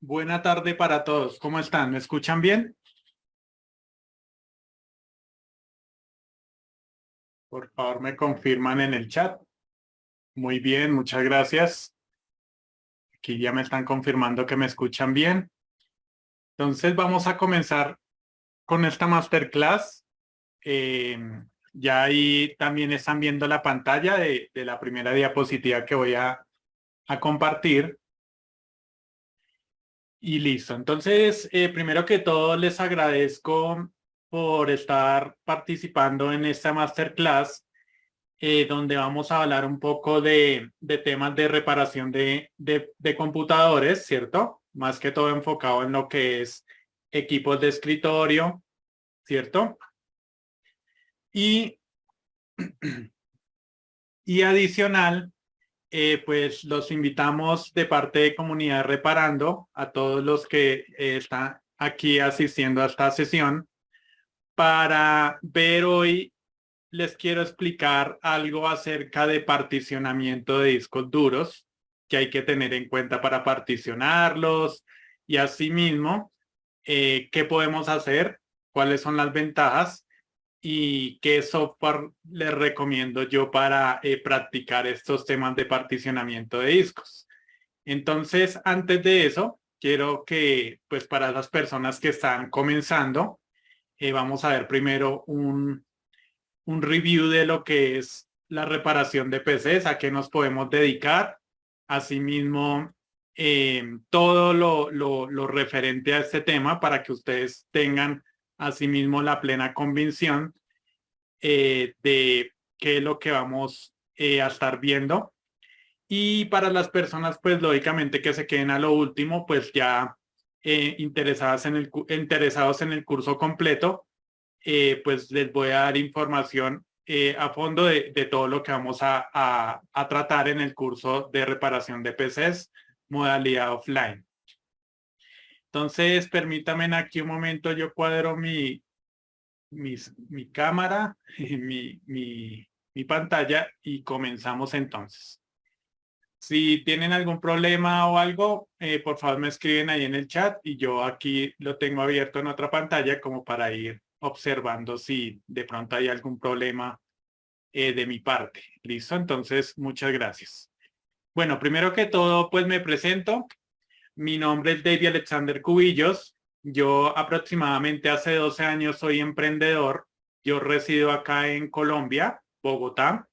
Buena tarde para todos. ¿Cómo están? ¿Me escuchan bien? Por favor, me confirman en el chat. Muy bien, muchas gracias. Aquí ya me están confirmando que me escuchan bien. Entonces vamos a comenzar con esta masterclass. Eh, ya ahí también están viendo la pantalla de la primera diapositiva que voy a compartir. Y listo. Entonces, primero que todo, les agradezco por estar participando en esta masterclass. Donde vamos a hablar un poco de temas de reparación de computadores, ¿cierto? Más que todo enfocado en lo que es equipos de escritorio, ¿cierto? Y, y adicional, pues los invitamos de parte de Comunidad Reparando a todos los que están aquí asistiendo a esta sesión para ver hoy. Les quiero explicar algo acerca de particionamiento de discos duros que hay que tener en cuenta para particionarlos y asimismo qué podemos hacer, cuáles son las ventajas y qué software les recomiendo yo para practicar estos temas de particionamiento de discos. Entonces, antes de eso, quiero que, pues para las personas que están comenzando, vamos a ver primero un review de lo que es la reparación de PCs, a qué nos podemos dedicar. Asimismo, todo lo referente a este tema para que ustedes tengan asimismo la plena convicción de qué es lo que vamos a estar viendo. Y para las personas, pues lógicamente que se queden a lo último, pues ya interesados en el curso completo, pues les voy a dar información a fondo de todo lo que vamos a tratar en el curso de reparación de PCs, modalidad offline. Entonces, permítanme aquí un momento, yo cuadro mi cámara, mi pantalla y comenzamos entonces. Si tienen algún problema o algo, por favor me escriben ahí en el chat y yo aquí lo tengo abierto en otra pantalla como para ir observando si de pronto hay algún problema de mi parte. ¿Listo? Entonces, muchas gracias. Bueno, primero que todo, pues me presento. Mi nombre es David Alexander Cubillos. Yo aproximadamente hace 12 años soy emprendedor. Yo resido acá en Colombia, Bogotá.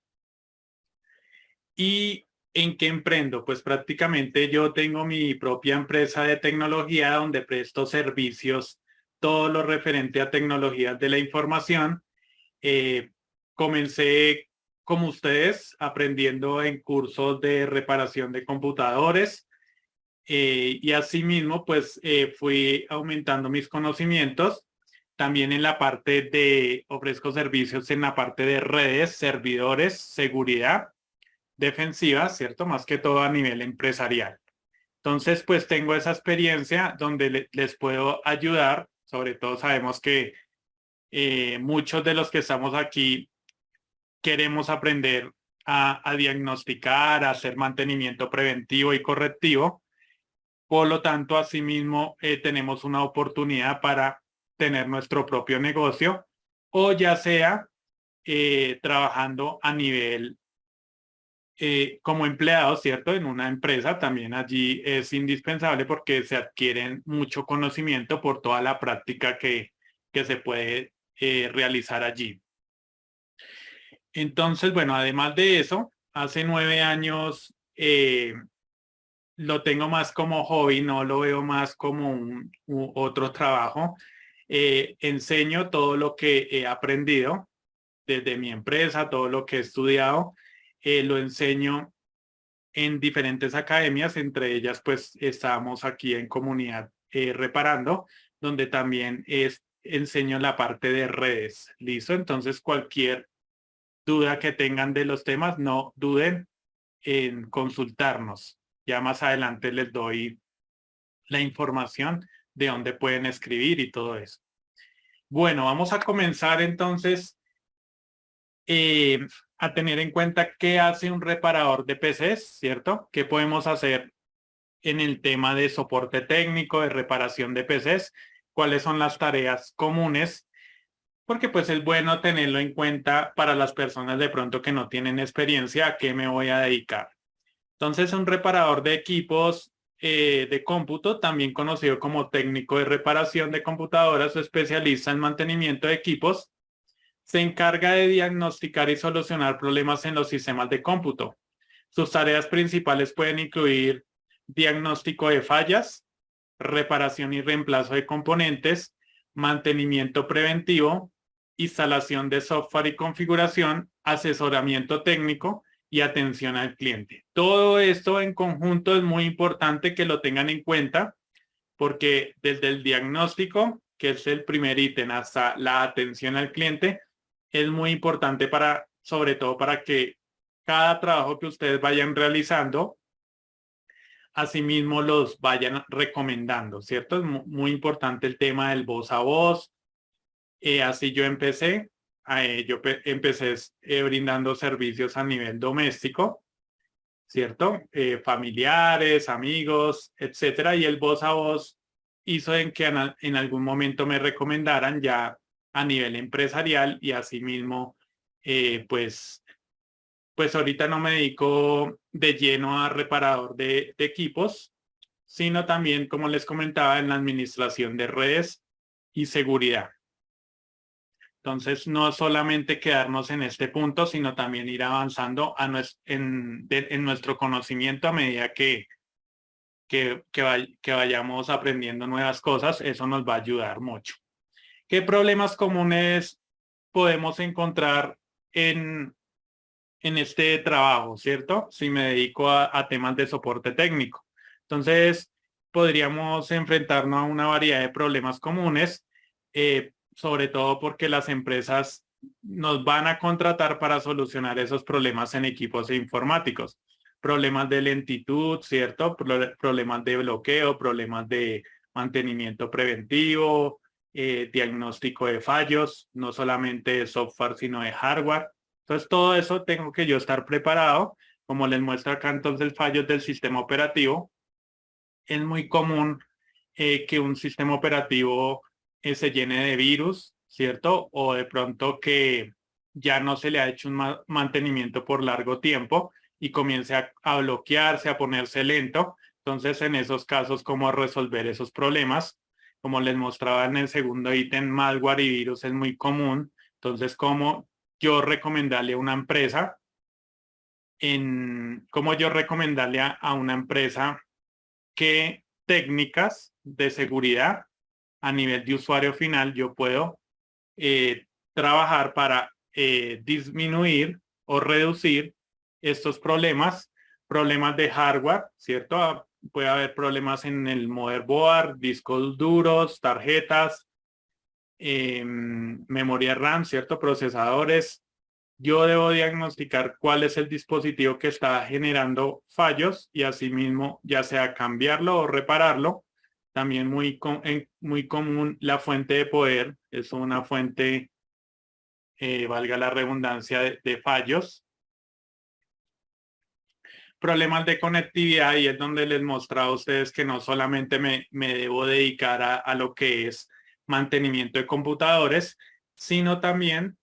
¿Y en qué emprendo? Pues prácticamente yo tengo mi propia empresa de tecnología donde presto servicios, todo lo referente a tecnologías de la información. Eh, Comencé como ustedes aprendiendo en cursos de reparación de computadores y asimismo pues fui aumentando mis conocimientos. También en la parte de, ofrezco servicios en la parte de redes, servidores, seguridad defensiva, ¿cierto? Más que todo a nivel empresarial. Entonces, pues tengo esa experiencia donde les puedo ayudar. Sobre todo sabemos que muchos de los que estamos aquí queremos aprender a diagnosticar, a hacer mantenimiento preventivo y correctivo. Por lo tanto, asimismo, tenemos una oportunidad para tener nuestro propio negocio o ya sea trabajando a nivel como empleado, ¿cierto? En una empresa también allí es indispensable porque se adquieren mucho conocimiento por toda la práctica que se puede realizar allí. Entonces, bueno, además de eso, hace 9 años lo tengo más como hobby, no lo veo más como otro trabajo. Enseño todo lo que he aprendido desde mi empresa, todo lo que he estudiado, lo enseño en diferentes academias, entre ellas pues estamos aquí en Comunidad Reparando, donde también enseño la parte de redes. ¿Listo? Entonces cualquier duda que tengan de los temas, no duden en consultarnos. Ya más adelante les doy la información de dónde pueden escribir y todo eso. Bueno, vamos a comenzar entonces eh, a tener en cuenta qué hace un reparador de PCs, ¿cierto? ¿Qué podemos hacer en el tema de soporte técnico, de reparación de PCs, cuáles son las tareas comunes, porque pues es bueno tenerlo en cuenta para las personas de pronto que no tienen experiencia, a qué me voy a dedicar. Entonces, un reparador de equipos de cómputo, también conocido como técnico de reparación de computadoras o especialista en mantenimiento de equipos, se encarga de diagnosticar y solucionar problemas en los sistemas de cómputo. Sus tareas principales pueden incluir diagnóstico de fallas, reparación y reemplazo de componentes, mantenimiento preventivo, instalación de software y configuración, asesoramiento técnico y atención al cliente. Todo esto en conjunto es muy importante que lo tengan en cuenta porque desde el diagnóstico, que es el primer ítem, hasta la atención al cliente, es muy importante para, sobre todo para que cada trabajo que ustedes vayan realizando, asimismo los vayan recomendando, ¿cierto? Es muy importante el tema del voz a voz. Así yo empecé. Empecé brindando servicios a nivel doméstico, ¿cierto? Familiares, amigos, etcétera. Y el voz a voz hizo en que en algún momento me recomendaran ya a nivel empresarial y asimismo, pues ahorita no me dedico de lleno a reparador de equipos, sino también, como les comentaba, en la administración de redes y seguridad. Entonces, no solamente quedarnos en este punto, sino también ir avanzando en nuestro conocimiento a medida que vayamos aprendiendo nuevas cosas. Eso nos va a ayudar mucho. ¿Qué problemas comunes podemos encontrar en este trabajo, cierto? Si me dedico a temas de soporte técnico. Entonces, podríamos enfrentarnos a una variedad de problemas comunes, sobre todo porque las empresas nos van a contratar para solucionar esos problemas en equipos informáticos. Problemas de lentitud, ¿cierto? Problemas de bloqueo, problemas de mantenimiento preventivo, diagnóstico de fallos, no solamente de software, sino de hardware. Entonces, todo eso tengo que yo estar preparado. Como les muestra acá, entonces, fallos del sistema operativo. Es muy común que un sistema operativo se llene de virus, ¿cierto? O de pronto que ya no se le ha hecho un mantenimiento por largo tiempo y comience a bloquearse, a ponerse lento. Entonces, en esos casos, ¿cómo resolver esos problemas? Como les mostraba en el segundo ítem, malware y virus es muy común. Entonces, ¿cómo yo recomendarle a una empresa cómo yo recomendarle a una empresa qué técnicas de seguridad a nivel de usuario final yo puedo trabajar para disminuir o reducir estos problemas de hardware, ¿cierto? Puede haber problemas en el motherboard, discos duros, tarjetas, memoria RAM, ¿cierto? Procesadores. Yo debo diagnosticar cuál es el dispositivo que está generando fallos y asimismo ya sea cambiarlo o repararlo. También muy común la fuente de poder, es una fuente, valga la redundancia, de fallos. Problemas de conectividad y es donde les mostraba a ustedes que no solamente me debo dedicar a lo que es mantenimiento de computadores, sino también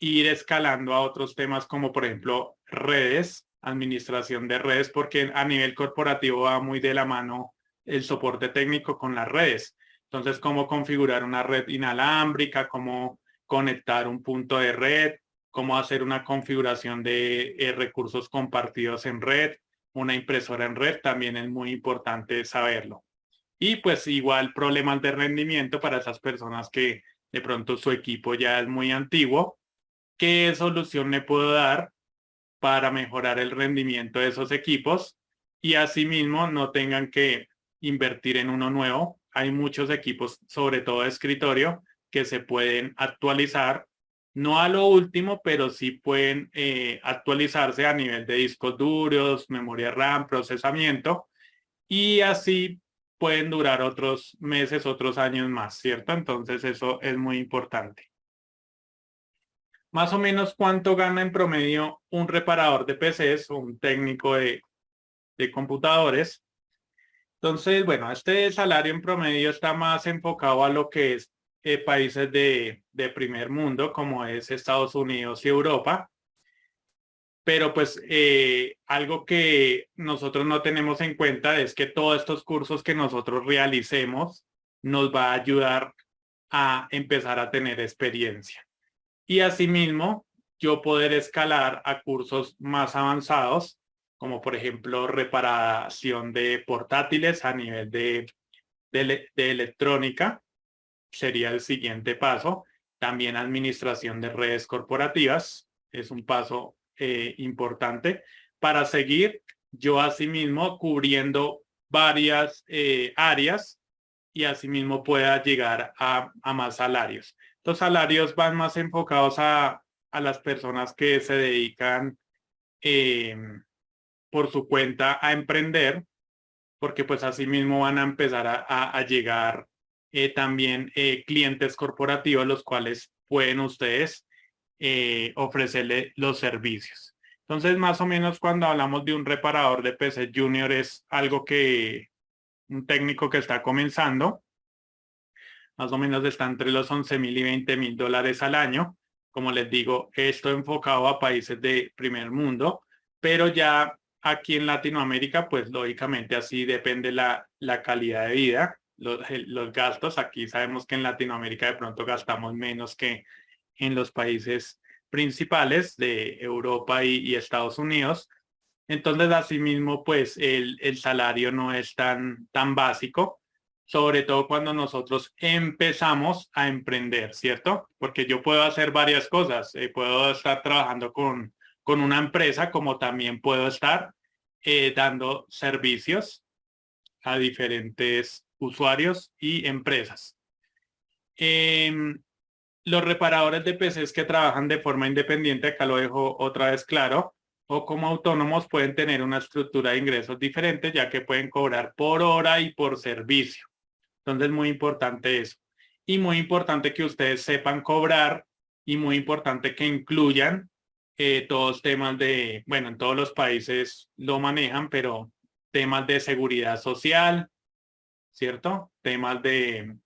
ir escalando a otros temas como por ejemplo redes, administración de redes, porque a nivel corporativo va muy de la mano el soporte técnico con las redes. Entonces, cómo configurar una red inalámbrica, cómo conectar un punto de red, cómo hacer una configuración de recursos compartidos en red, una impresora en red, también es muy importante saberlo. Y pues igual problemas de rendimiento para esas personas que de pronto su equipo ya es muy antiguo. ¿Qué solución le puedo dar para mejorar el rendimiento de esos equipos y asimismo no tengan que invertir en uno nuevo? Hay muchos equipos, sobre todo de escritorio, que se pueden actualizar, no a lo último, pero sí pueden actualizarse a nivel de discos duros, memoria RAM, procesamiento, y así pueden durar otros meses, otros años más, ¿cierto? Entonces eso es muy importante. Más o menos cuánto gana en promedio un reparador de PCs o un técnico de computadores. Entonces, bueno, este salario en promedio está más enfocado a lo que es países de primer mundo, como es Estados Unidos y Europa. Pero pues algo que nosotros no tenemos en cuenta es que todos estos cursos que nosotros realicemos nos va a ayudar a empezar a tener experiencia. Y asimismo, yo poder escalar a cursos más avanzados, como por ejemplo reparación de portátiles a nivel de electrónica, sería el siguiente paso. También administración de redes corporativas es un paso importante para seguir yo asimismo cubriendo varias áreas y asimismo pueda llegar a más salarios. Los salarios van más enfocados a las personas que se dedican eh, por su cuenta a emprender, porque pues asimismo van a empezar a llegar también clientes corporativos, los cuales pueden ustedes ofrecerle los servicios. Entonces, más o menos cuando hablamos de un reparador de PC Junior es algo que un técnico que está comenzando, más o menos está entre los 11,000 y 20,000 dólares al año. Como les digo, esto enfocado a países de primer mundo, pero ya aquí en Latinoamérica, pues lógicamente así depende la calidad de vida, los gastos. Aquí sabemos que en Latinoamérica de pronto gastamos menos que en los países principales de Europa y Estados Unidos. Entonces, asimismo, pues el salario no es tan básico, sobre todo cuando nosotros empezamos a emprender, ¿cierto? Porque yo puedo hacer varias cosas. Puedo estar trabajando con una empresa, como también puedo estar dando servicios a diferentes usuarios y empresas. Em, los reparadores de PCs que trabajan de forma independiente, acá lo dejo otra vez claro, o como autónomos pueden tener una estructura de ingresos diferente, ya que pueden cobrar por hora y por servicio. Entonces, muy importante eso. Y muy importante que ustedes sepan cobrar y muy importante que incluyan todos temas de, bueno, en todos los países lo manejan, pero temas de seguridad social, ¿cierto? Temas de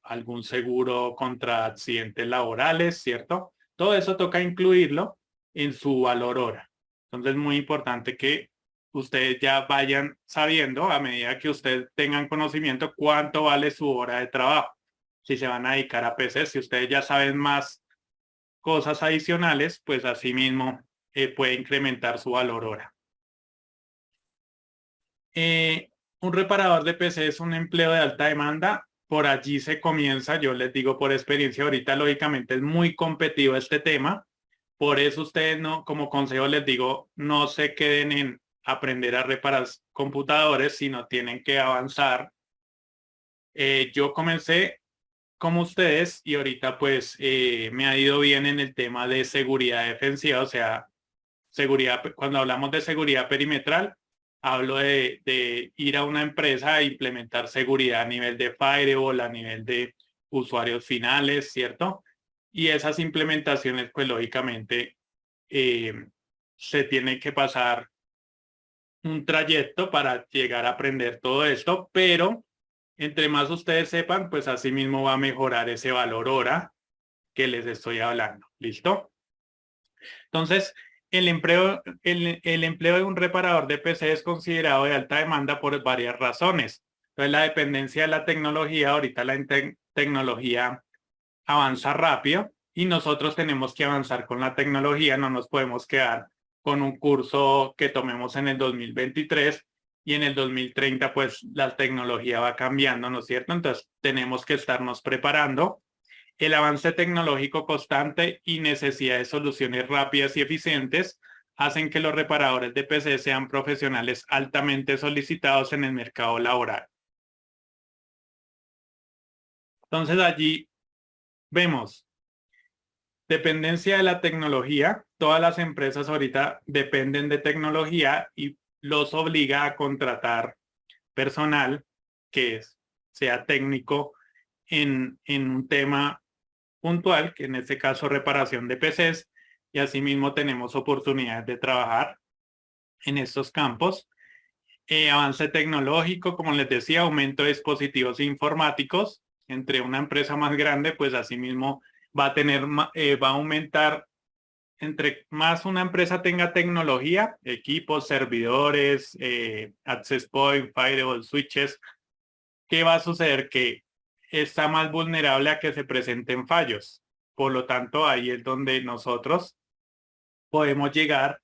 algún seguro contra accidentes laborales, ¿cierto? Todo eso toca incluirlo en su valor hora. Entonces es muy importante que ustedes ya vayan sabiendo a medida que ustedes tengan conocimiento cuánto vale su hora de trabajo. Si se van a dedicar a PC, si ustedes ya saben más cosas adicionales, pues así mismo puede incrementar su valor hora. Eh, un reparador de PC es un empleo de alta demanda. Por allí se comienza, yo les digo por experiencia, ahorita lógicamente es muy competitivo este tema. Por eso ustedes no, como consejo les digo, no se queden en aprender a reparar computadores, sino tienen que avanzar. Yo comencé como ustedes y ahorita pues me ha ido bien en el tema de seguridad defensiva, o sea, seguridad, cuando hablamos de seguridad perimetral, hablo de ir a una empresa a implementar seguridad a nivel de firewall, a nivel de usuarios finales, ¿cierto? Y esas implementaciones, pues lógicamente, eh, se tiene que pasar un trayecto para llegar a aprender todo esto, pero entre más ustedes sepan, pues así mismo va a mejorar ese valor hora que les estoy hablando. ¿Listo? Entonces, el empleo de un reparador de PC es considerado de alta demanda por varias razones. Entonces, la dependencia de la tecnología, ahorita la tecnología avanza rápido y nosotros tenemos que avanzar con la tecnología, no nos podemos quedar con un curso que tomemos en el 2023 y en el 2030 pues la tecnología va cambiando, ¿no es cierto? Entonces tenemos que estarnos preparando. El avance tecnológico constante y necesidad de soluciones rápidas y eficientes hacen que los reparadores de PC sean profesionales altamente solicitados en el mercado laboral. Entonces allí vemos dependencia de la tecnología. Todas las empresas ahorita dependen de tecnología y los obliga a contratar personal que sea técnico en un tema puntual, que en este caso reparación de PCs, y asimismo tenemos oportunidades de trabajar en estos campos. Avance tecnológico, como les decía, aumento de dispositivos informáticos. Entre una empresa más grande, pues asimismo va a tener, va a aumentar, entre más una empresa tenga tecnología, equipos, servidores, access point, firewall, switches, ¿qué va a suceder? Que está más vulnerable a que se presenten fallos. Por lo tanto, ahí es donde nosotros podemos llegar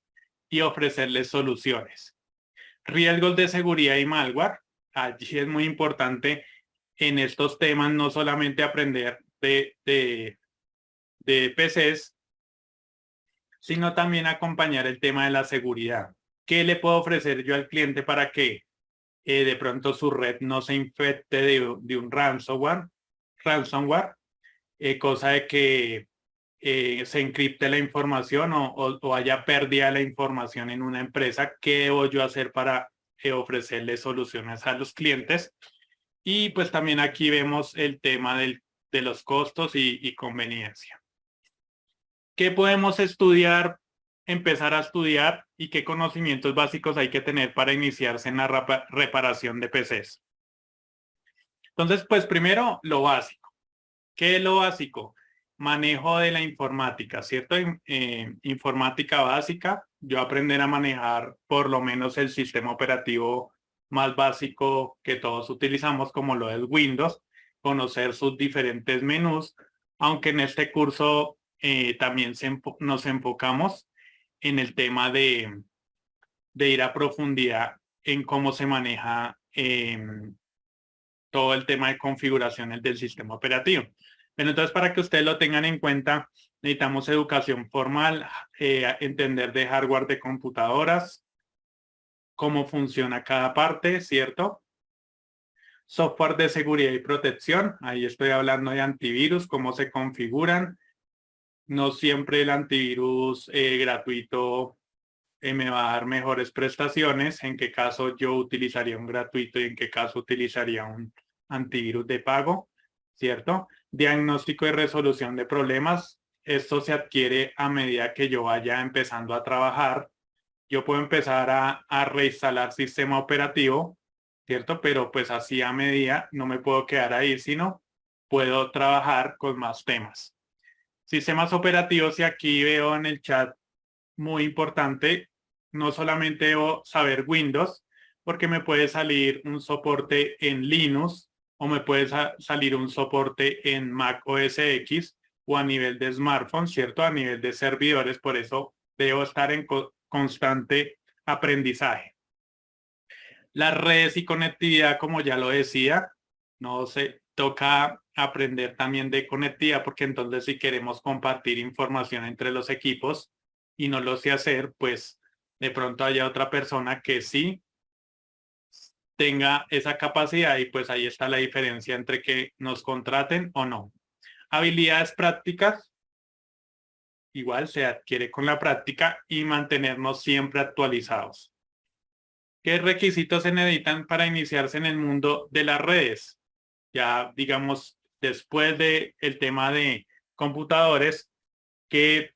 y ofrecerles soluciones. Riesgos de seguridad y malware. Allí es muy importante en estos temas no solamente aprender de PCs, sino también acompañar el tema de la seguridad. ¿Qué le puedo ofrecer yo al cliente para que de pronto su red no se infecte de un ransomware, cosa de que se encripte la información o haya pérdida de la información en una empresa? ¿Qué debo yo hacer para ofrecerle soluciones a los clientes? Y pues también aquí vemos el tema de los costos y conveniencia. ¿Qué podemos estudiar, empezar a estudiar y qué conocimientos básicos hay que tener para iniciarse en la reparación de PCs? Entonces, pues primero lo básico. ¿Qué es lo básico? Manejo de la informática, ¿cierto? Informática básica, yo aprender a manejar por lo menos el sistema operativo más básico que todos utilizamos, como lo es Windows, conocer sus diferentes menús, aunque en este curso también nos enfocamos en el tema de ir a profundidad en cómo se maneja todo el tema de configuraciones del sistema operativo. Pero entonces, para que ustedes lo tengan en cuenta, necesitamos educación formal, entender de hardware de computadoras, cómo funciona cada parte, ¿cierto? Software de seguridad y protección, ahí estoy hablando de antivirus, cómo se configuran. No siempre el antivirus gratuito me va a dar mejores prestaciones. En qué caso yo utilizaría un gratuito y en qué caso utilizaría un antivirus de pago, ¿cierto? Diagnóstico y resolución de problemas. Esto se adquiere a medida que yo vaya empezando a trabajar. Yo puedo empezar a reinstalar sistema operativo, ¿cierto? Pero pues así a medida no me puedo quedar ahí, sino puedo trabajar con más temas. Sistemas operativos, y aquí veo en el chat muy importante, no solamente debo saber Windows, porque me puede salir un soporte en Linux o me puede salir un soporte en Mac OS X o a nivel de smartphone, ¿cierto? A nivel de servidores, por eso debo estar en constante aprendizaje. Las redes y conectividad, como ya lo decía, no se toca aprender también de conectividad, porque entonces si queremos compartir información entre los equipos y no lo sé hacer, pues de pronto haya otra persona que sí tenga esa capacidad, y pues ahí está la diferencia entre que nos contraten o no. Habilidades prácticas, igual se adquiere con la práctica, y mantenernos siempre actualizados. ¿Qué requisitos se necesitan para iniciarse en el mundo de las redes? Ya, digamos, después de el tema de computadores, que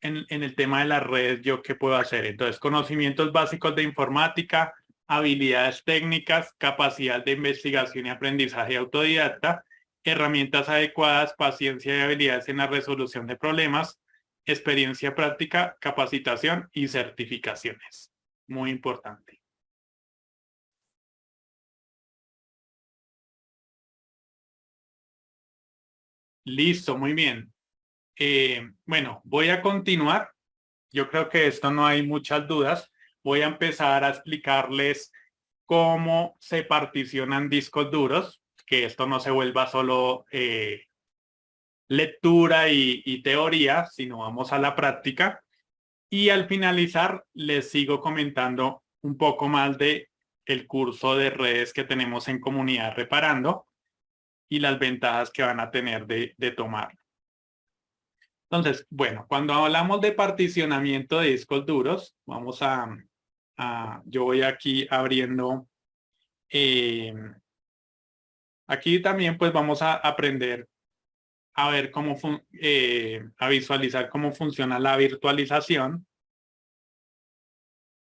en el tema de las redes, ¿yo qué puedo hacer? Entonces, conocimientos básicos de informática, habilidades técnicas, capacidad de investigación y aprendizaje autodidacta, herramientas adecuadas, paciencia y habilidades en la resolución de problemas, experiencia práctica, capacitación y certificaciones. Muy importante. Listo, muy bien. Bueno, voy a continuar. Yo creo que esto no hay muchas dudas. Voy a empezar a explicarles cómo se particionan discos duros, que esto no se vuelva solo lectura y teoría, sino vamos a la práctica. Y al finalizar, les sigo comentando un poco más de el curso de redes que tenemos en Comunidad Reparando y las ventajas que van a tener de tomar. Entonces, bueno, cuando hablamos de particionamiento de discos duros, vamos yo voy aquí abriendo, eh, aquí también pues vamos a aprender a ver a visualizar cómo funciona la virtualización.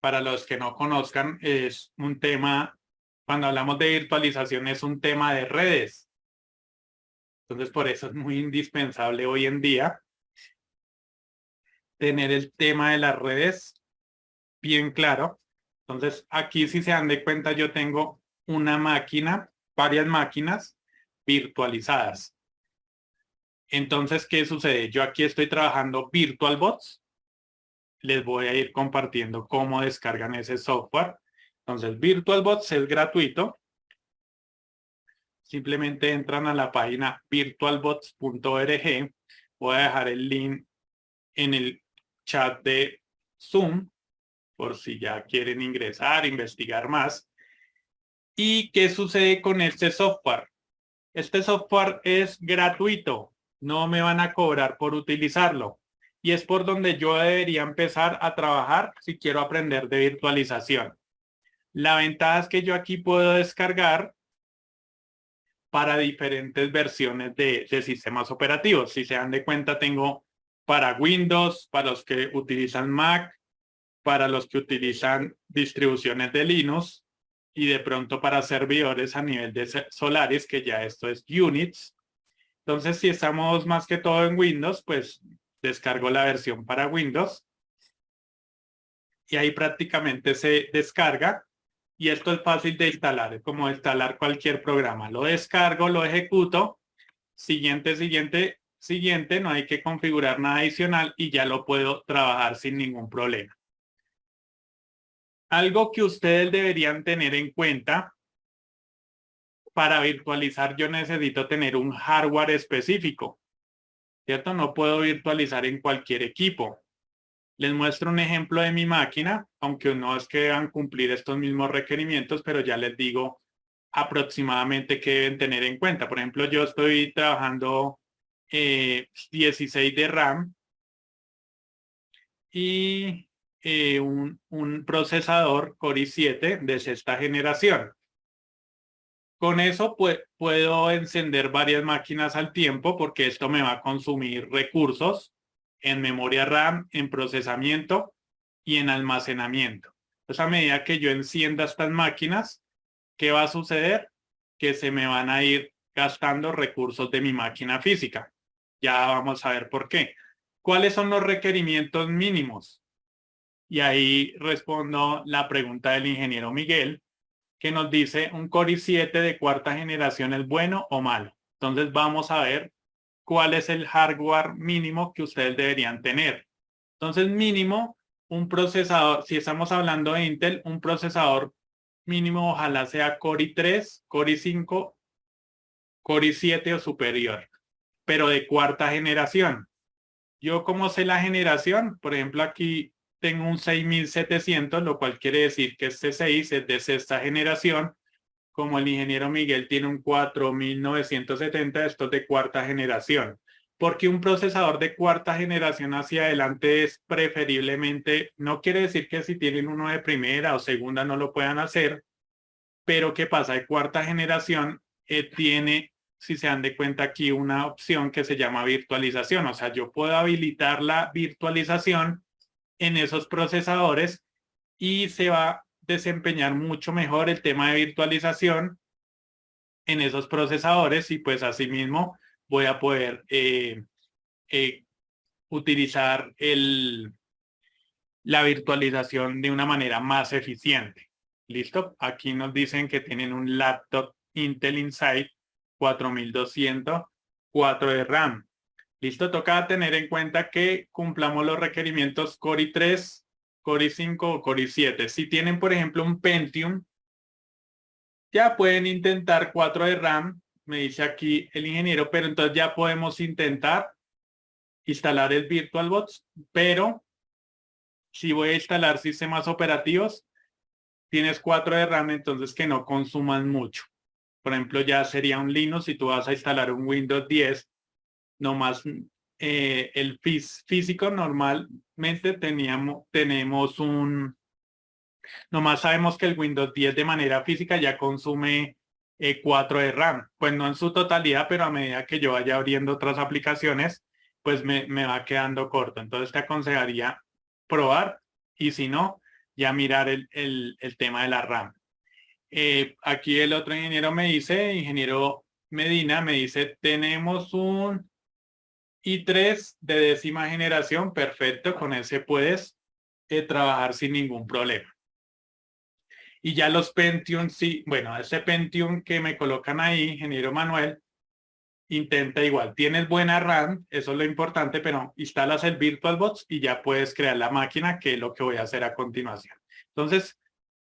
para los que no conozcan, es un tema, cuando hablamos de virtualización, es un tema de redes. Entonces, por eso es muy indispensable hoy en día tener el tema de las redes bien claro. Entonces, aquí si se dan de cuenta, yo tengo una máquina, varias máquinas virtualizadas. Entonces, ¿qué sucede? Yo aquí estoy trabajando VirtualBots. Les voy a ir compartiendo cómo descargan ese software. Entonces, VirtualBots es gratuito. Simplemente entran a la página virtualbots.org. Voy a dejar el link en el chat de Zoom por si ya quieren ingresar, investigar más. ¿Y qué sucede con este software? Este software es gratuito, no me van a cobrar por utilizarlo. Y es por donde yo debería empezar a trabajar si quiero aprender de virtualización. La ventaja es que yo aquí puedo descargar para diferentes versiones de sistemas operativos. Si se dan de cuenta, tengo para Windows, para los que utilizan Mac, para los que utilizan distribuciones de Linux y de pronto para servidores a nivel de Solaris, que ya esto es Unix. Entonces, si estamos más que todo en Windows, pues descargo la versión para Windows y ahí prácticamente se descarga. Y esto es fácil de instalar, es como instalar cualquier programa. Lo descargo, lo ejecuto, siguiente, siguiente, siguiente, no hay que configurar nada adicional y ya lo puedo trabajar sin ningún problema. Algo que ustedes deberían tener en cuenta, para virtualizar yo necesito tener un hardware específico, ¿cierto? No puedo virtualizar en cualquier equipo. Les muestro un ejemplo de mi máquina, aunque no es que deban cumplir estos mismos requerimientos, pero ya les digo aproximadamente qué deben tener en cuenta. Por ejemplo, yo estoy trabajando 16 de RAM y un procesador Core i7 de sexta generación. Con eso puedo encender varias máquinas al tiempo porque esto me va a consumir recursos en memoria RAM, en procesamiento y en almacenamiento. Entonces, a medida que yo encienda estas máquinas, ¿qué va a suceder? Que se me van a ir gastando recursos de mi máquina física. Ya vamos a ver por qué. ¿Cuáles son los requerimientos mínimos? Y ahí respondo la pregunta del ingeniero Miguel, que nos dice un Core i7 de cuarta generación es bueno o malo. Entonces vamos a ver cuál es el hardware mínimo que ustedes deberían tener. Entonces mínimo, un procesador, si estamos hablando de Intel, un procesador mínimo ojalá sea Core i3, Core i5, Core i7 o superior, pero de cuarta generación. Yo como sé la generación, por ejemplo aquí tengo un 6700, lo cual quiere decir que este 6 es de sexta generación, como el ingeniero Miguel tiene un 4970, esto es de cuarta generación. Porque un procesador de cuarta generación hacia adelante es preferiblemente, no quiere decir que si tienen uno de primera o segunda no lo puedan hacer, pero ¿qué pasa? De cuarta generación tiene, si se dan de cuenta aquí, una opción que se llama virtualización. O sea, yo puedo habilitar la virtualización en esos procesadores y se va a desempeñar mucho mejor el tema de virtualización en esos procesadores y pues asimismo voy a poder utilizar la virtualización de una manera más eficiente. ¿Listo? Aquí nos dicen que tienen un laptop Intel Inside 4200, 4 de RAM. ¿Listo? Toca tener en cuenta que cumplamos los requerimientos Core i3, Core i5 o Core i7. Si tienen, por ejemplo, un Pentium, ya pueden intentar 4 de RAM, me dice aquí el ingeniero, pero entonces ya podemos intentar instalar el VirtualBox, pero si voy a instalar sistemas operativos, tienes 4 de RAM, entonces que no consuman mucho. Por ejemplo, ya sería un Linux, si tú vas a instalar un Windows 10, nomás el físico normalmente tenemos nomás sabemos que el Windows 10 de manera física ya consume 4 de RAM, pues no en su totalidad, pero a medida que yo vaya abriendo otras aplicaciones, pues me va quedando corto. Entonces te aconsejaría probar y si no, ya mirar el tema de la RAM. Aquí el otro ingeniero me dice, ingeniero Medina, me dice, tenemos un i3 de 10ª generación, perfecto, con ese puedes trabajar sin ningún problema. Y ya los Pentium, sí, bueno, ese Pentium que me colocan ahí, ingeniero Manuel, intenta igual. Tienes buena RAM, eso es lo importante, pero instalas el VirtualBox y ya puedes crear la máquina, que es lo que voy a hacer a continuación. Entonces,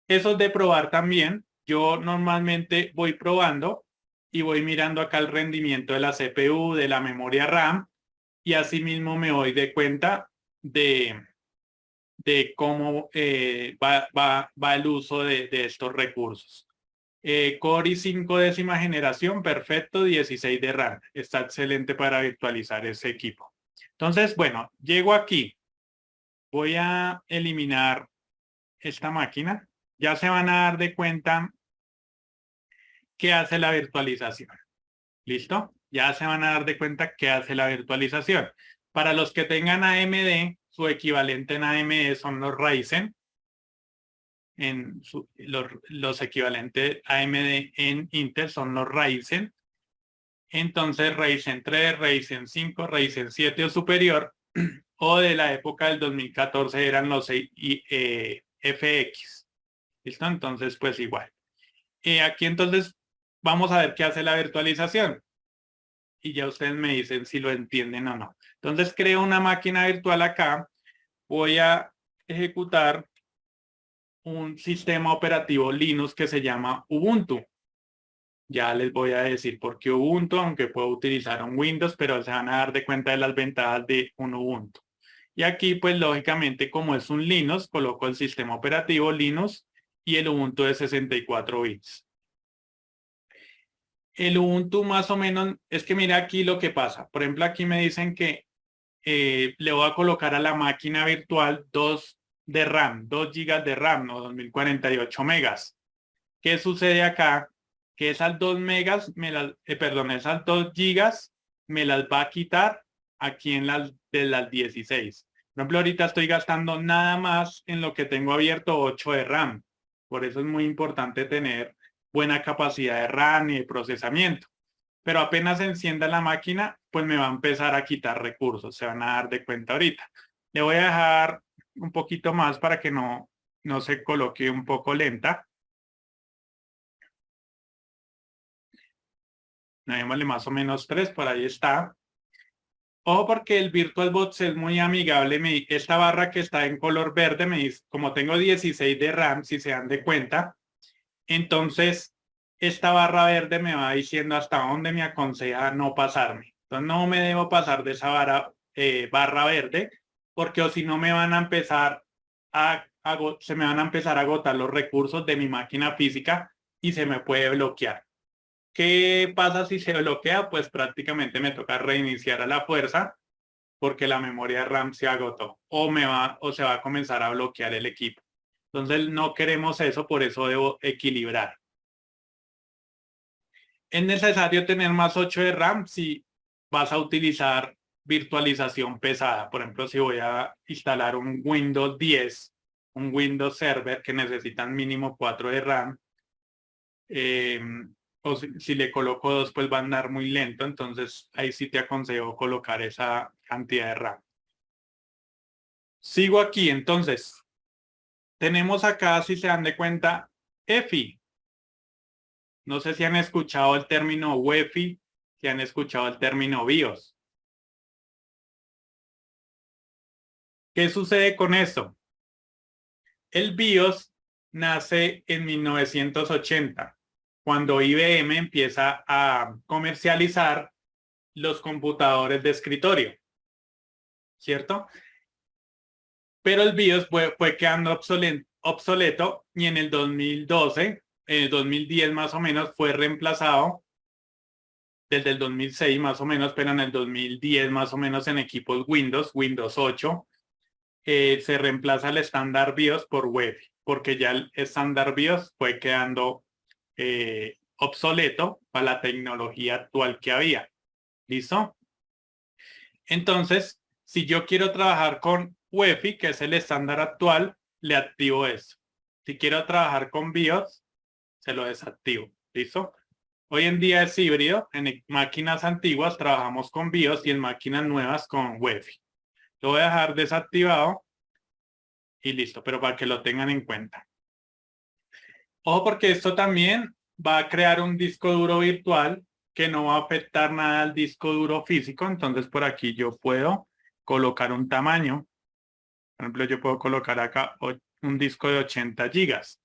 eso es de probar también. Yo normalmente voy probando y voy mirando acá el rendimiento de la CPU, de la memoria RAM, y asimismo me doy de cuenta de cómo va el uso de estos recursos. Core i5 10ª generación, perfecto, 16 de RAM. Está excelente para virtualizar ese equipo. Entonces, bueno, llego aquí. Voy a eliminar esta máquina. Ya se van a dar de cuenta qué hace la virtualización. ¿Listo? Ya se van a dar de cuenta qué hace la virtualización. Para los que tengan AMD, su equivalente en AMD son los Ryzen. Los equivalentes AMD en Intel son los Ryzen. Entonces, Ryzen 3, Ryzen 5, Ryzen 7 o superior, o de la época del 2014 eran los FX. ¿Listo? Entonces, pues igual. Aquí entonces vamos a ver qué hace la virtualización. Y ya ustedes me dicen si lo entienden o no. Entonces, creo una máquina virtual acá. Voy a ejecutar un sistema operativo Linux que se llama Ubuntu. Ya les voy a decir por qué Ubuntu, aunque puedo utilizar un Windows, pero se van a dar de cuenta de las ventajas de un Ubuntu. Y aquí, pues lógicamente, como es un Linux, coloco el sistema operativo Linux y el Ubuntu de 64 bits. El Ubuntu más o menos, es que mira aquí lo que pasa. Por ejemplo, aquí me dicen que le voy a colocar a la máquina virtual 2 de RAM, 2 GB de RAM, no 2048 megas. ¿Qué sucede acá? Que esas 2 megas, esas 2 gigas me las va a quitar aquí en las de las 16. Por ejemplo, ahorita estoy gastando nada más en lo que tengo abierto 8 de RAM. Por eso es muy importante tener buena capacidad de RAM y de procesamiento. Pero apenas encienda la máquina, pues me va a empezar a quitar recursos. Se van a dar de cuenta ahorita. Le voy a dejar un poquito más para que no se coloque un poco lenta. Démosle más o menos 3, por ahí está. Ojo porque el VirtualBox es muy amigable. Esta barra que está en color verde me dice, como tengo 16 de RAM, si se dan de cuenta, entonces esta barra verde me va diciendo hasta dónde me aconseja no pasarme. Entonces no me debo pasar de esa barra verde, porque o si no me van a empezar se me van a empezar a agotar los recursos de mi máquina física y se me puede bloquear. ¿Qué pasa si se bloquea? Pues prácticamente me toca reiniciar a la fuerza porque la memoria RAM se agotó o se va a comenzar a bloquear el equipo. Entonces no queremos eso, por eso debo equilibrar. Es necesario tener más 8 de RAM si vas a utilizar virtualización pesada. Por ejemplo, si voy a instalar un Windows 10, un Windows Server que necesitan mínimo 4 de RAM, o si le coloco 2, pues va a andar muy lento. Entonces, ahí sí te aconsejo colocar esa cantidad de RAM. Sigo aquí. Entonces, tenemos acá, si se dan de cuenta, EFI. No sé si han escuchado el término UEFI, si han escuchado el término BIOS. ¿Qué sucede con esto? El BIOS nace en 1980, cuando IBM empieza a comercializar los computadores de escritorio, ¿cierto? Pero el BIOS fue quedando obsoleto y en el 2012, en el 2010 más o menos, fue reemplazado desde el 2006 más o menos, pero en el 2010 más o menos en equipos Windows 8, se reemplaza el estándar BIOS por UEFI, porque ya el estándar BIOS fue quedando obsoleto para la tecnología actual que había. ¿Listo? Entonces, si yo quiero trabajar con UEFI, que es el estándar actual, le activo eso. Si quiero trabajar con BIOS, se lo desactivo. ¿Listo? Hoy en día es híbrido. En máquinas antiguas trabajamos con BIOS y en máquinas nuevas con Wi-Fi. Lo voy a dejar desactivado y listo, pero para que lo tengan en cuenta. Ojo, porque esto también va a crear un disco duro virtual que no va a afectar nada al disco duro físico. Entonces por aquí yo puedo colocar un tamaño. Por ejemplo, yo puedo colocar acá un disco de 80 gigas.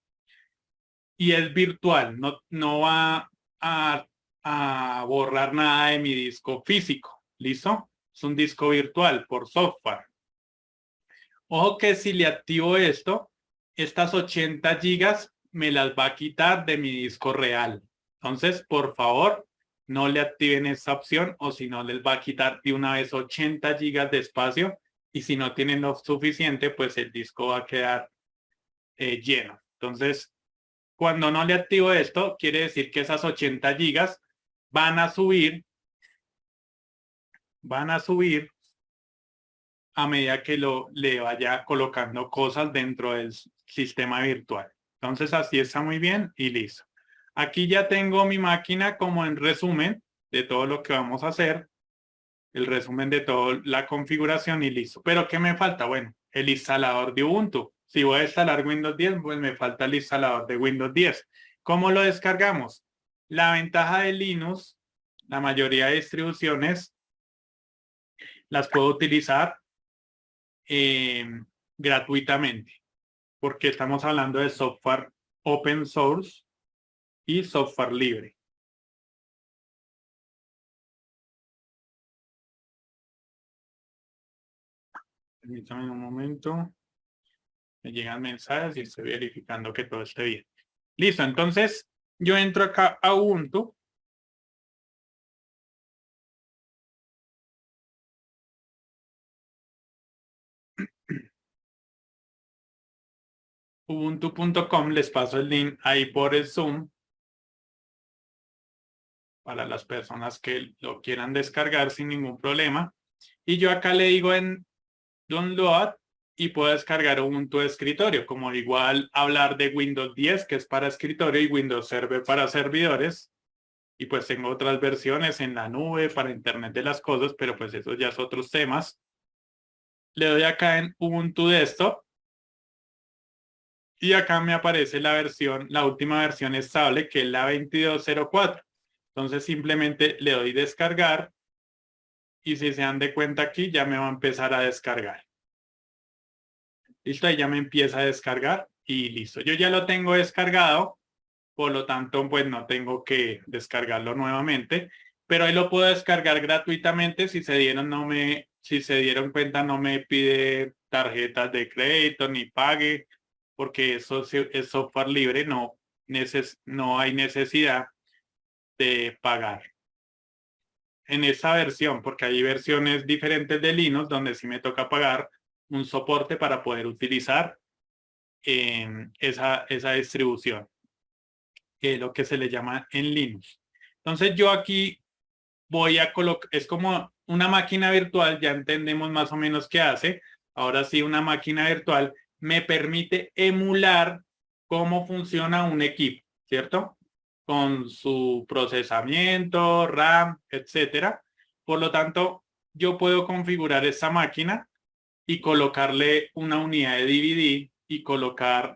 Y es virtual, no va a borrar nada de mi disco físico. ¿Listo? Es un disco virtual por software. Ojo que si le activo esto, estas 80 gigas me las va a quitar de mi disco real. Entonces, por favor, no le activen esta opción o si no les va a quitar de una vez 80 gigas de espacio y si no tienen lo suficiente, pues el disco va a quedar lleno. Entonces, cuando no le activo esto, quiere decir que esas 80 gigas van a subir a medida que le vaya colocando cosas dentro del sistema virtual. Entonces así está muy bien y listo. Aquí ya tengo mi máquina como en resumen de todo lo que vamos a hacer, el resumen de toda la configuración y listo. Pero ¿qué me falta? Bueno, el instalador de Ubuntu. Si voy a instalar Windows 10, pues me falta el instalador de Windows 10. ¿Cómo lo descargamos? La ventaja de Linux, la mayoría de distribuciones las puedo utilizar eh, gratuitamente, porque estamos hablando de software open source y software libre. Permítame un momento. Me llegan mensajes y estoy verificando que todo esté bien. Listo, entonces yo entro acá a Ubuntu. Ubuntu.com, les paso el link ahí por el Zoom para las personas que lo quieran descargar sin ningún problema. Y yo acá le digo en download y puedo descargar Ubuntu de escritorio, como igual hablar de Windows 10, que es para escritorio, y Windows Server para servidores. Y pues tengo otras versiones en la nube para Internet de las cosas, pero pues eso ya es otros temas. Le doy acá en Ubuntu Desktop y acá me aparece la versión, la última versión estable, que es la 22.04. Entonces simplemente le doy descargar y si se dan de cuenta aquí ya me va a empezar a descargar. Listo, ahí ya me empieza a descargar y listo. Yo ya lo tengo descargado, por lo tanto pues no tengo que descargarlo nuevamente, pero ahí lo puedo descargar gratuitamente. Si se dieron cuenta no me pide tarjetas de crédito ni pague, porque eso es software libre, no hay necesidad de pagar en esa versión, porque hay versiones diferentes de Linux donde sí me toca pagar un soporte para poder utilizar esa distribución, que es lo que se le llama en Linux. Entonces yo aquí voy a colocar, es como una máquina virtual, ya entendemos más o menos qué hace. Ahora sí, una máquina virtual me permite emular cómo funciona un equipo, ¿cierto? Con su procesamiento, RAM, etcétera. Por lo tanto, yo puedo configurar esta máquina y colocarle una unidad de DVD y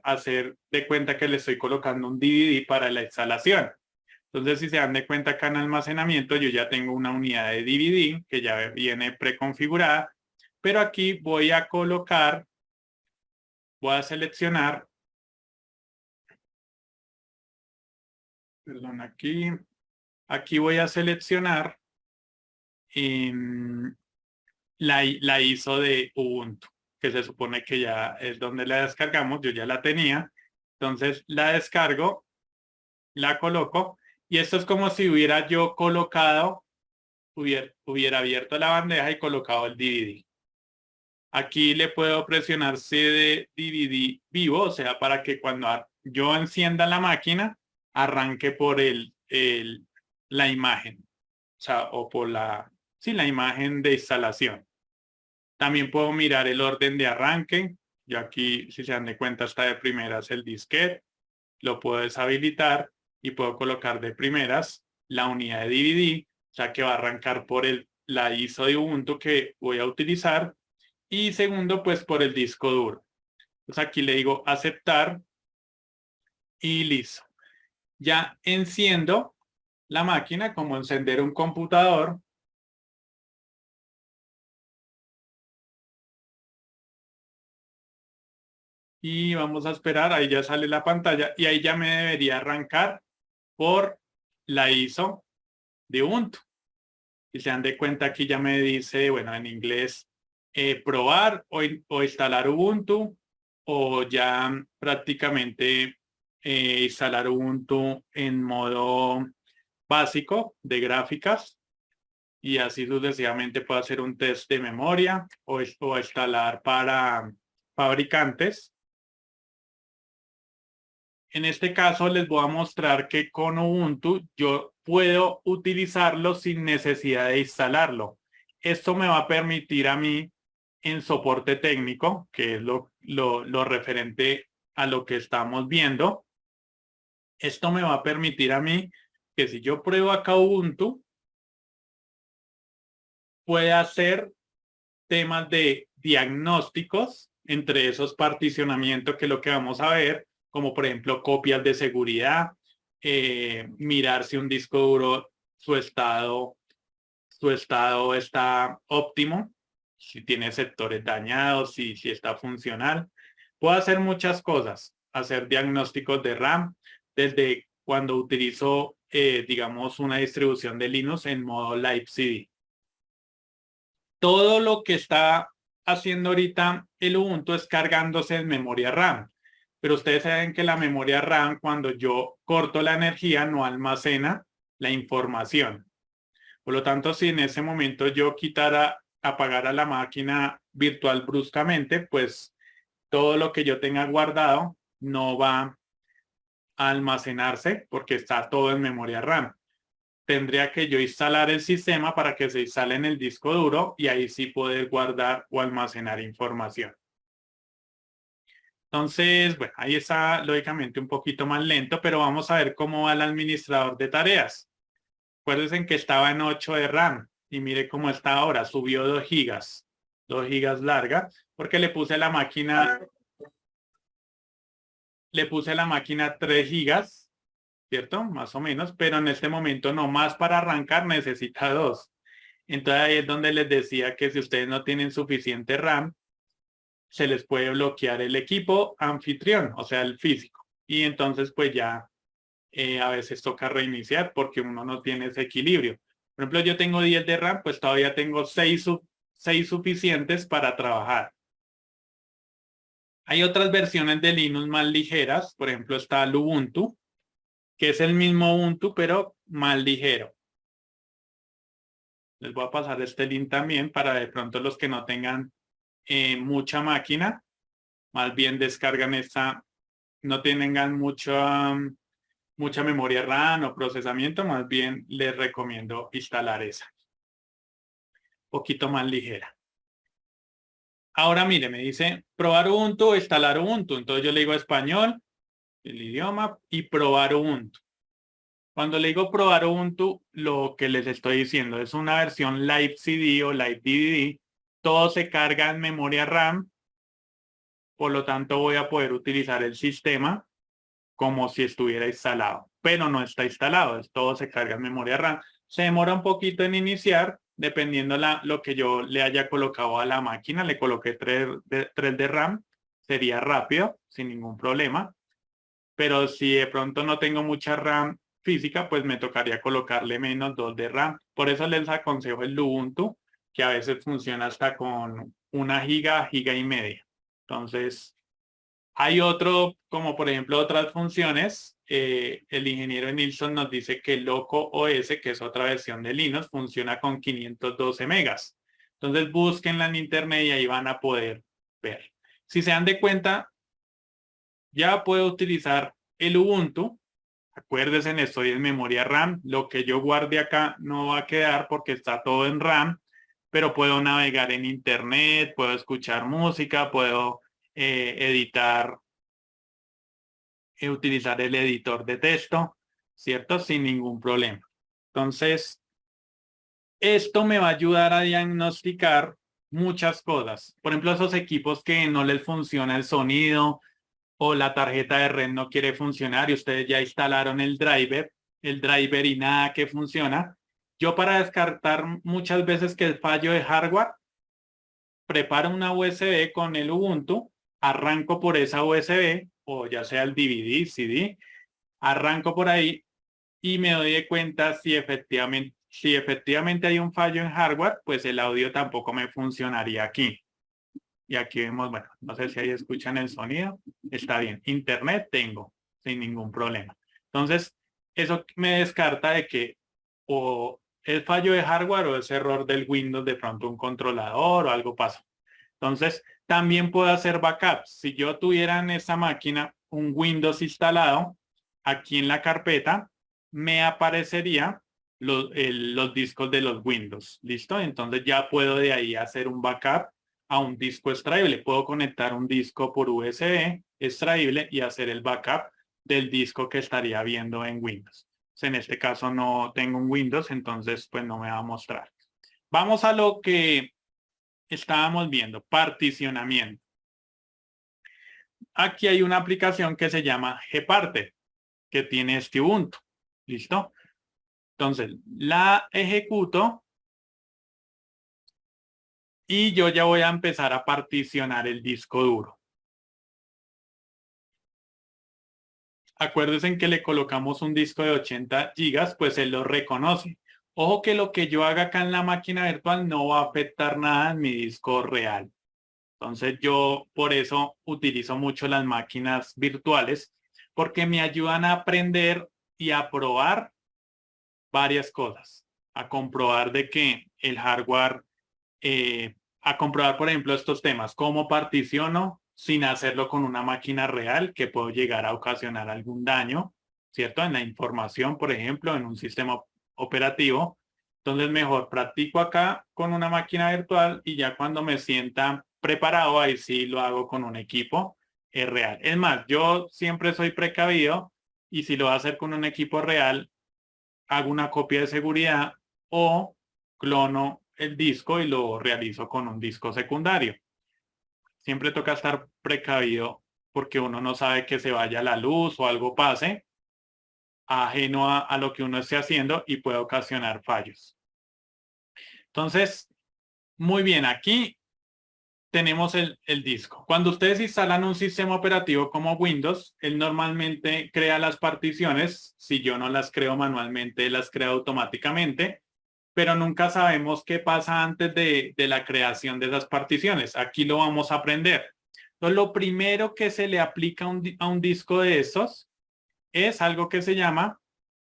hacer de cuenta que le estoy colocando un DVD para la instalación. Entonces, si se dan de cuenta acá en almacenamiento, yo ya tengo una unidad de DVD que ya viene preconfigurada, pero aquí voy a seleccionar, perdón, aquí voy a seleccionar la ISO de Ubuntu, que se supone que ya es donde la descargamos, yo ya la tenía. Entonces la descargo, la coloco y esto es como si hubiera yo hubiera abierto la bandeja y colocado el DVD. Aquí le puedo presionar CD DVD vivo, o sea, para que cuando yo encienda la máquina, arranque por la imagen, o sea, o por la imagen de instalación. También puedo mirar el orden de arranque Yo aquí, si se dan de cuenta, está de primeras el disquete. Lo puedo deshabilitar y puedo colocar de primeras la unidad de DVD, o sea que va a arrancar por la ISO de Ubuntu que voy a utilizar y segundo, pues por el disco duro. Entonces aquí le digo aceptar y listo. Ya enciendo la máquina como encender un computador. Y vamos a esperar, ahí ya sale la pantalla y ahí ya me debería arrancar por la ISO de Ubuntu. Si se dan de cuenta aquí ya me dice, bueno, en inglés, probar o instalar Ubuntu o ya prácticamente instalar Ubuntu en modo básico de gráficas y así sucesivamente puedo hacer un test de memoria o instalar para fabricantes. En este caso les voy a mostrar que con Ubuntu yo puedo utilizarlo sin necesidad de instalarlo. Esto me va a permitir a mí en soporte técnico, que es lo referente a lo que estamos viendo. Esto me va a permitir a mí que si yo pruebo acá Ubuntu, pueda hacer temas de diagnósticos entre esos particionamientos que es lo que vamos a ver, como por ejemplo copias de seguridad, mirar si un disco duro, su estado está óptimo, si tiene sectores dañados, si está funcional. Puedo hacer muchas cosas, hacer diagnósticos de RAM desde cuando utilizo, digamos, una distribución de Linux en modo Live CD. Todo lo que está haciendo ahorita el Ubuntu es cargándose en memoria RAM. Pero ustedes saben que la memoria RAM, cuando yo corto la energía, no almacena la información. Por lo tanto, si en ese momento yo apagara la máquina virtual bruscamente, pues todo lo que yo tenga guardado no va a almacenarse porque está todo en memoria RAM. Tendría que yo instalar el sistema para que se instale en el disco duro y ahí sí poder guardar o almacenar información. Entonces, bueno, ahí está lógicamente un poquito más lento, pero vamos a ver cómo va el administrador de tareas. Acuérdense que estaba en 8 de RAM y mire cómo está ahora, subió 2 gigas, 2 gigas larga, porque le puse la máquina 3 gigas, ¿cierto? Más o menos, pero en este momento no más para arrancar necesita 2. Entonces ahí es donde les decía que si ustedes no tienen suficiente RAM, se les puede bloquear el equipo anfitrión, o sea, el físico. Y entonces pues ya a veces toca reiniciar porque uno no tiene ese equilibrio. Por ejemplo, yo tengo 10 de RAM, pues todavía tengo 6 suficientes para trabajar. Hay otras versiones de Linux más ligeras, por ejemplo está el Ubuntu, que es el mismo Ubuntu, pero más ligero. Les voy a pasar este link también para de pronto los que no tengan mucha máquina, más bien descargan esta, no tengan mucha memoria RAM o procesamiento, más bien les recomiendo instalar esa, un poquito más ligera. Ahora mire, me dice probar Ubuntu o instalar Ubuntu. Entonces yo le digo español, el idioma y probar Ubuntu. Cuando le digo probar Ubuntu, lo que les estoy diciendo es una versión Live CD o Live DVD. Todo se carga en memoria RAM. Por lo tanto, voy a poder utilizar el sistema como si estuviera instalado. Pero no está instalado. Todo se carga en memoria RAM. Se demora un poquito en iniciar, dependiendo lo que yo le haya colocado a la máquina. Le coloqué 3 de RAM. Sería rápido, sin ningún problema. Pero si de pronto no tengo mucha RAM física, pues me tocaría colocarle menos 2 de RAM. Por eso les aconsejo el Ubuntu, que a veces funciona hasta con 1 giga y media. Entonces, hay otro, como por ejemplo otras funciones. El ingeniero Nilsson nos dice que Loco OS, que es otra versión de Linux, funciona con 512 megas. Entonces, búsquenla en internet y ahí van a poder ver. Si se dan de cuenta, ya puedo utilizar el Ubuntu. Acuérdense, estoy en memoria RAM. Lo que yo guarde acá no va a quedar porque está todo en RAM, pero puedo navegar en internet, puedo escuchar música, puedo editar, utilizar el editor de texto, ¿cierto? Sin ningún problema. Entonces, esto me va a ayudar a diagnosticar muchas cosas. Por ejemplo, esos equipos que no les funciona el sonido o la tarjeta de red no quiere funcionar y ustedes ya instalaron el driver y nada que funciona. Yo para descartar muchas veces que el fallo de hardware, preparo una USB con el Ubuntu, arranco por esa USB o ya sea el DVD, CD, arranco por ahí y me doy de cuenta si efectivamente hay un fallo en hardware, pues el audio tampoco me funcionaría aquí. Y aquí vemos, bueno, no sé si ahí escuchan el sonido. Está bien. Internet tengo sin ningún problema. Entonces, eso me descarta de que o es fallo de hardware o es error del Windows, de pronto un controlador o algo pasó. Entonces, también puedo hacer backups. Si yo tuviera en esa máquina un Windows instalado, aquí en la carpeta me aparecería los discos de los Windows. ¿Listo? Entonces ya puedo de ahí hacer un backup a un disco extraíble. Puedo conectar un disco por USB extraíble y hacer el backup del disco que estaría viendo en Windows. En este caso no tengo un Windows, entonces pues no me va a mostrar. Vamos a lo que estábamos viendo, particionamiento. Aquí hay una aplicación que se llama Gparted, que tiene este Ubuntu. ¿Listo? Entonces, la ejecuto y yo ya voy a empezar a particionar el disco duro. Acuérdense que le colocamos un disco de 80 gigas, pues él lo reconoce. Ojo que lo que yo haga acá en la máquina virtual no va a afectar nada en mi disco real. Entonces yo por eso utilizo mucho las máquinas virtuales porque me ayudan a aprender y a probar varias cosas. A comprobar de que el hardware, a comprobar por ejemplo estos temas, cómo particiono sin hacerlo con una máquina real que puedo llegar a ocasionar algún daño, ¿cierto? En la información, por ejemplo, en un sistema operativo. Entonces mejor practico acá con una máquina virtual y ya cuando me sienta preparado, ahí sí lo hago con un equipo real. Es más, yo siempre soy precavido y si lo voy a hacer con un equipo real, hago una copia de seguridad o clono el disco y lo realizo con un disco secundario. Siempre toca estar precavido porque uno no sabe que se vaya la luz o algo pase ajeno a lo que uno esté haciendo y puede ocasionar fallos. Entonces, muy bien, aquí tenemos el disco. Cuando ustedes instalan un sistema operativo como Windows, él normalmente crea las particiones. Si yo no las creo manualmente, las crea automáticamente, pero nunca sabemos qué pasa antes de la creación de esas particiones. Aquí lo vamos a aprender. Entonces, lo primero que se le aplica a un disco de estos es algo que se llama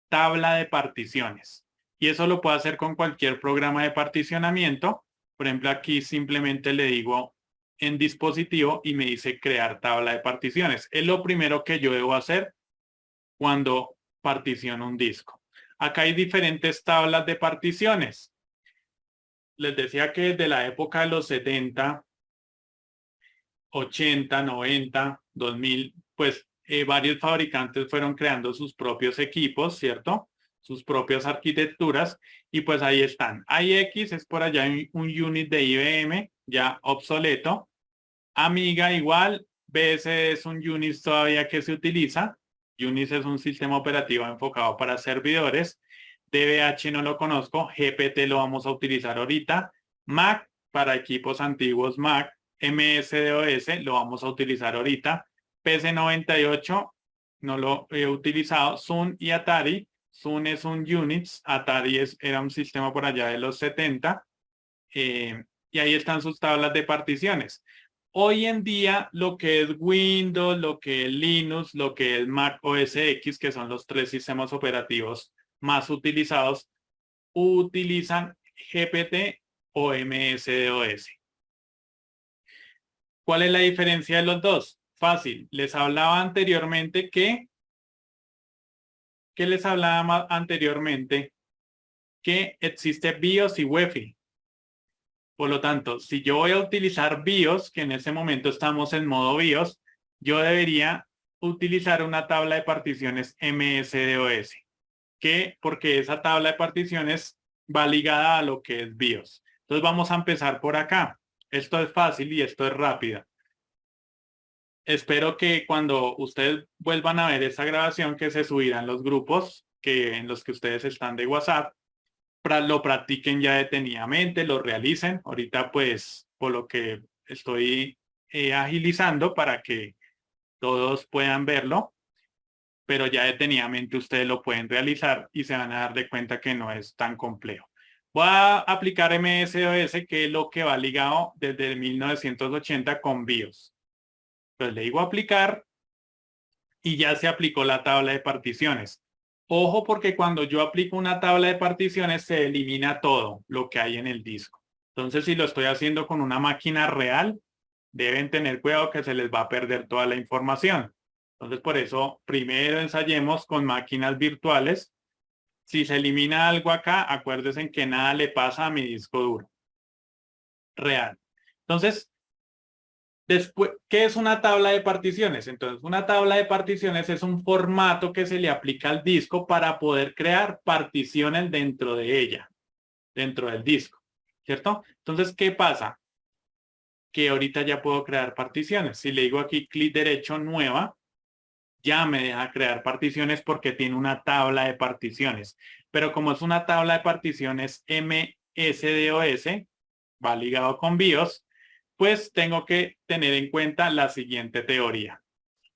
tabla de particiones. Y eso lo puedo hacer con cualquier programa de particionamiento. Por ejemplo, aquí simplemente le digo en dispositivo y me dice crear tabla de particiones. Es lo primero que yo debo hacer cuando particiono un disco. Acá hay diferentes tablas de particiones. Les decía que desde la época de los 70, 80, 90, 2000, pues varios fabricantes fueron creando sus propios equipos, ¿cierto? Sus propias arquitecturas y pues ahí están. iX es por allá un unit de IBM ya obsoleto. Amiga igual, BS es un Unix todavía que se utiliza. Unix es un sistema operativo enfocado para servidores. DBH no lo conozco, GPT lo vamos a utilizar ahorita. Mac para equipos antiguos Mac, MS-DOS lo vamos a utilizar ahorita. PC98 no lo he utilizado. Sun y Atari. Sun es un Unix, Atari era un sistema por allá de los 70. Y ahí están sus tablas de particiones. Hoy en día, lo que es Windows, lo que es Linux, lo que es Mac OS X, que son los tres sistemas operativos más utilizados, utilizan GPT o MS-DOS. ¿Cuál es la diferencia de los dos? Fácil. Les hablaba anteriormente ¿qué les hablaba anteriormente? Que existe BIOS y UEFI. Por lo tanto, si yo voy a utilizar BIOS, que en ese momento estamos en modo BIOS, yo debería utilizar una tabla de particiones MSDOS, porque esa tabla de particiones va ligada a lo que es BIOS. Entonces vamos a empezar por acá. Esto es fácil y esto es rápido. Espero que cuando ustedes vuelvan a ver esa grabación que se subirá en los grupos en los que ustedes están de WhatsApp, lo practiquen ya detenidamente, lo realicen. Ahorita pues por lo que estoy agilizando para que todos puedan verlo, pero ya detenidamente ustedes lo pueden realizar y se van a dar de cuenta que no es tan complejo. Voy a aplicar MSOS, que es lo que va ligado desde 1980 con BIOS. Entonces le digo aplicar y ya se aplicó la tabla de particiones. Ojo, porque cuando yo aplico una tabla de particiones se elimina todo lo que hay en el disco. Entonces, si lo estoy haciendo con una máquina real, deben tener cuidado que se les va a perder toda la información. Entonces, por eso, primero ensayemos con máquinas virtuales. Si se elimina algo acá, acuérdense en que nada le pasa a mi disco duro real. Entonces, después, ¿qué es una tabla de particiones? Entonces, una tabla de particiones es un formato que se le aplica al disco para poder crear particiones dentro de ella, dentro del disco, ¿cierto? Entonces, ¿qué pasa? Que ahorita ya puedo crear particiones. Si le digo aquí clic derecho, nueva, ya me deja crear particiones porque tiene una tabla de particiones. Pero como es una tabla de particiones MSDOS, va ligado con BIOS, pues tengo que tener en cuenta la siguiente teoría.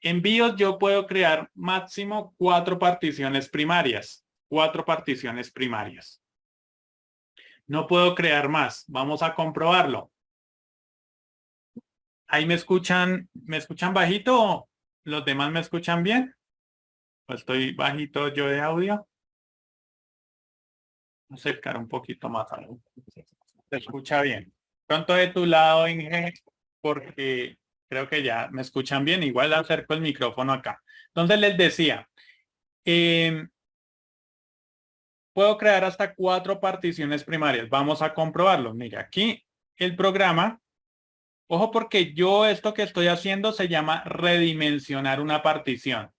En BIOS yo puedo crear máximo 4 particiones primarias. 4 particiones primarias. No puedo crear más. Vamos a comprobarlo. ¿Ahí me escuchan bajito? ¿Los demás me escuchan bien? ¿O estoy bajito yo de audio? Acercar un poquito más algo. Se escucha bien. Pronto de tu lado, Inge, porque creo que ya me escuchan bien. Igual acerco el micrófono acá. Entonces les decía, puedo crear hasta 4 particiones primarias. Vamos a comprobarlo. Mira, aquí el programa, ojo porque yo esto que estoy haciendo se llama redimensionar una partición.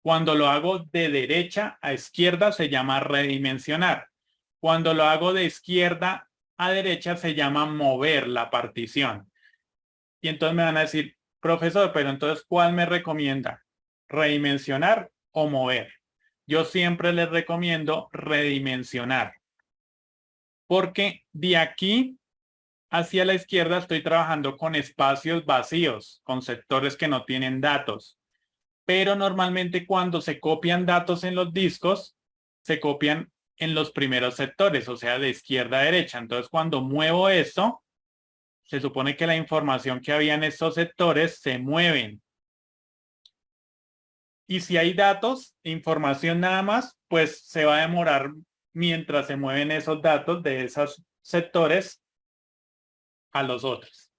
Cuando lo hago de derecha a izquierda se llama redimensionar. Cuando lo hago de izquierda a derecha se llama mover la partición. Y entonces me van a decir, profesor, pero entonces, ¿cuál me recomienda? ¿Redimensionar o mover? Yo siempre les recomiendo redimensionar. Porque de aquí hacia la izquierda estoy trabajando con espacios vacíos, con sectores que no tienen datos. Pero normalmente cuando se copian datos en los discos, se copian en los primeros sectores, o sea, de izquierda a derecha. Entonces, cuando muevo esto, se supone que la información que había en estos sectores se mueven. Y si hay datos, información nada más, pues se va a demorar mientras se mueven esos datos de esos sectores a los otros.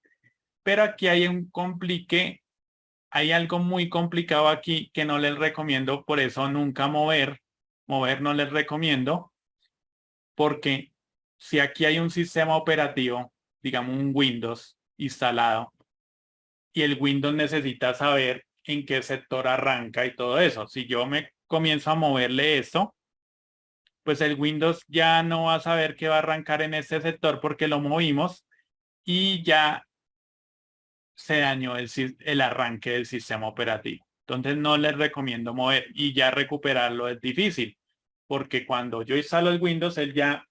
Pero aquí hay un complique, hay algo muy complicado aquí que no les recomiendo, por eso nunca mover no les recomiendo, porque si aquí hay un sistema operativo, digamos un Windows instalado, y el Windows necesita saber en qué sector arranca y todo eso. Si yo me comienzo a moverle esto, pues el Windows ya no va a saber que va a arrancar en este sector porque lo movimos y ya se dañó el arranque del sistema operativo. Entonces no les recomiendo mover y ya recuperarlo es difícil porque cuando yo instalo el Windows, él ya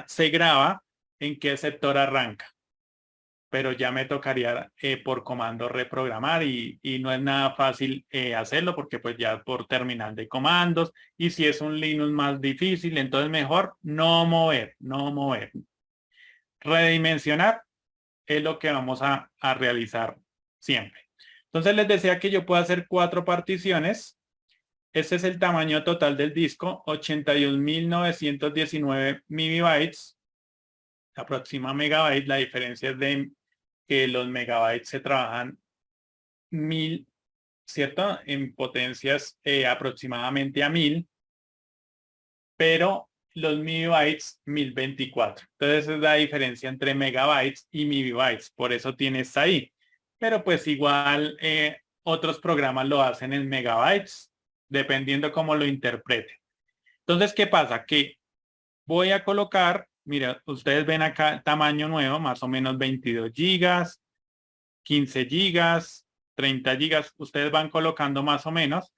se graba en qué sector arranca. Pero ya me tocaría por comando reprogramar y no es nada fácil hacerlo porque pues ya por terminal de comandos y si es un Linux más difícil, entonces mejor no mover, no mover. Redimensionar es lo que vamos a realizar siempre. Entonces les decía que yo puedo hacer 4 particiones. Este es el tamaño total del disco, 81.919 MB, aproxima megabytes. La diferencia es de que los megabytes se trabajan 1000, ¿cierto? En potencias aproximadamente a 1000, pero los MB 1024. Entonces esa es la diferencia entre megabytes y MB. Por eso tienes ahí. Pero pues igual otros programas lo hacen en megabytes, dependiendo cómo lo interpreten. Entonces, ¿qué pasa? Que voy a colocar, mira, ustedes ven acá el tamaño nuevo, más o menos 22 gigas, 15 gigas, 30 gigas. Ustedes van colocando más o menos,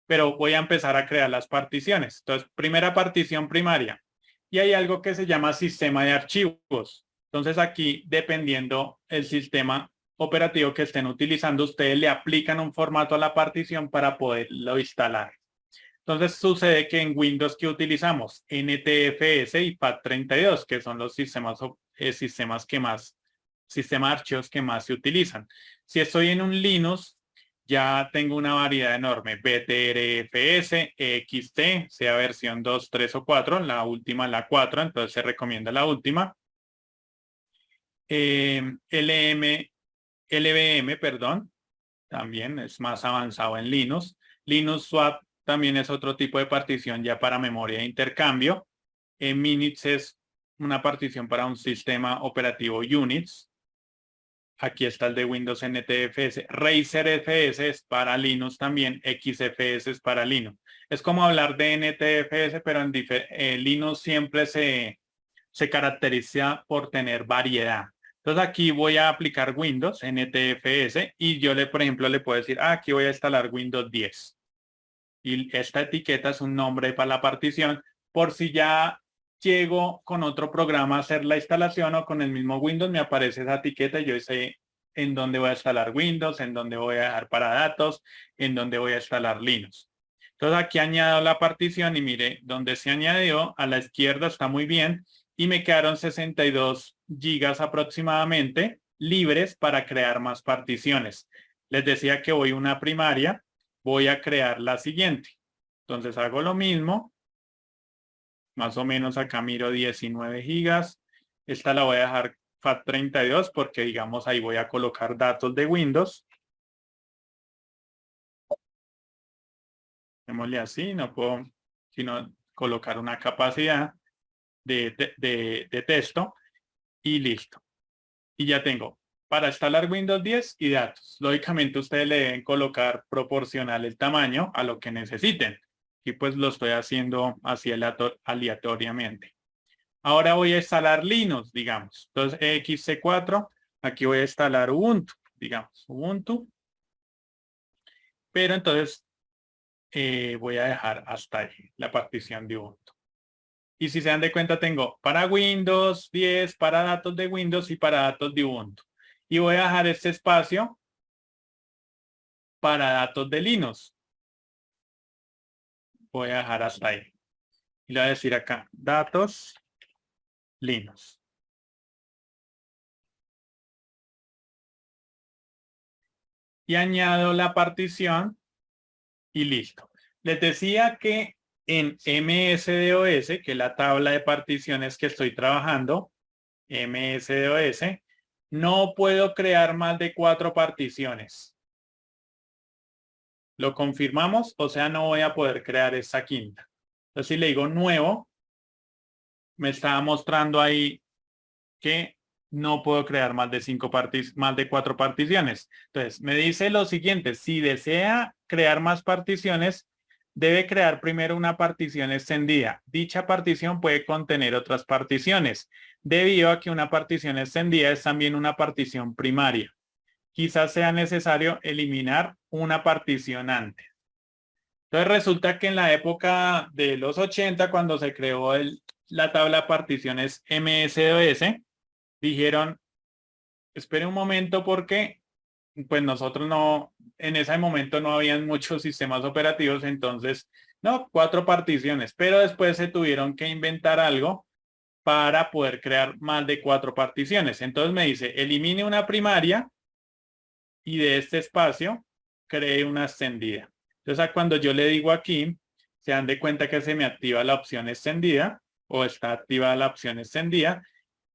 pero voy a empezar a crear las particiones. Entonces, primera partición primaria. Y hay algo que se llama sistema de archivos. Entonces, aquí, dependiendo el sistema operativo que estén utilizando, ustedes le aplican un formato a la partición para poderlo instalar. Entonces, sucede que en Windows, ¿qué utilizamos? NTFS y FAT32, que son los sistemas sistema de archivos que más se utilizan. Si estoy en un Linux, ya tengo una variedad enorme. BTRFS, EXT, sea versión 2, 3 o 4. La última, la 4, entonces se recomienda la última. LVM, perdón, también es más avanzado en Linux. Linux Swap también es otro tipo de partición ya para memoria de intercambio. Minix es una partición para un sistema operativo Unix. Aquí está el de Windows NTFS. Razer FS es para Linux también. XFS es para Linux. Es como hablar de NTFS, pero en Linux siempre se caracteriza por tener variedad. Entonces aquí voy a aplicar Windows NTFS y yo por ejemplo, le puedo decir, aquí voy a instalar Windows 10. Y esta etiqueta es un nombre para la partición por si ya llego con otro programa a hacer la instalación o con el mismo Windows, me aparece esa etiqueta y yo sé en dónde voy a instalar Windows, en dónde voy a dejar para datos, en dónde voy a instalar Linux. Entonces aquí añado la partición y mire, donde se añadió, a la izquierda está muy bien y me quedaron 62 gigas aproximadamente libres para crear más particiones. Les decía que voy una primaria, voy a crear la siguiente. Entonces hago lo mismo. Más o menos acá miro 19 gigas. Esta la voy a dejar FAT32 porque digamos ahí voy a colocar datos de Windows. Démosle así, no puedo sino colocar una capacidad de texto y listo. Y ya tengo para instalar Windows 10 y datos. Lógicamente ustedes le deben colocar proporcional el tamaño a lo que necesiten. Y pues lo estoy haciendo así aleatoriamente. Ahora voy a instalar Linux, digamos. Entonces, exe4, aquí voy a instalar Ubuntu, digamos, Ubuntu. Pero entonces voy a dejar hasta ahí la partición de Ubuntu. Y si se dan de cuenta, tengo para Windows 10, para datos de Windows y para datos de Ubuntu. Y voy a dejar este espacio para datos de Linux. Voy a dejar hasta ahí. Y le voy a decir acá, datos Linux. Y añado la partición y listo. Les decía que en MSDOS, que es la tabla de particiones que estoy trabajando, MSDOS, no puedo crear más de 4 particiones. ¿Lo confirmamos? O sea, no voy a poder crear esta quinta. Entonces, si le digo nuevo, me está mostrando ahí que no puedo crear más de 4 particiones. Entonces, me dice lo siguiente, si desea crear más particiones, debe crear primero una partición extendida. Dicha partición puede contener otras particiones, debido a que una partición extendida es también una partición primaria. Quizás sea necesario eliminar una partición antes. Entonces resulta que en la época de los 80, cuando se creó la tabla de particiones MS-DOS, dijeron, espere un momento porque pues nosotros no, en ese momento no habían muchos sistemas operativos, entonces, no, 4 particiones, pero después se tuvieron que inventar algo para poder crear más de 4 particiones. Entonces me dice, elimine una primaria y de este espacio cree una extendida. Entonces, cuando yo le digo aquí, se dan de cuenta que se me activa la opción extendida o está activada la opción extendida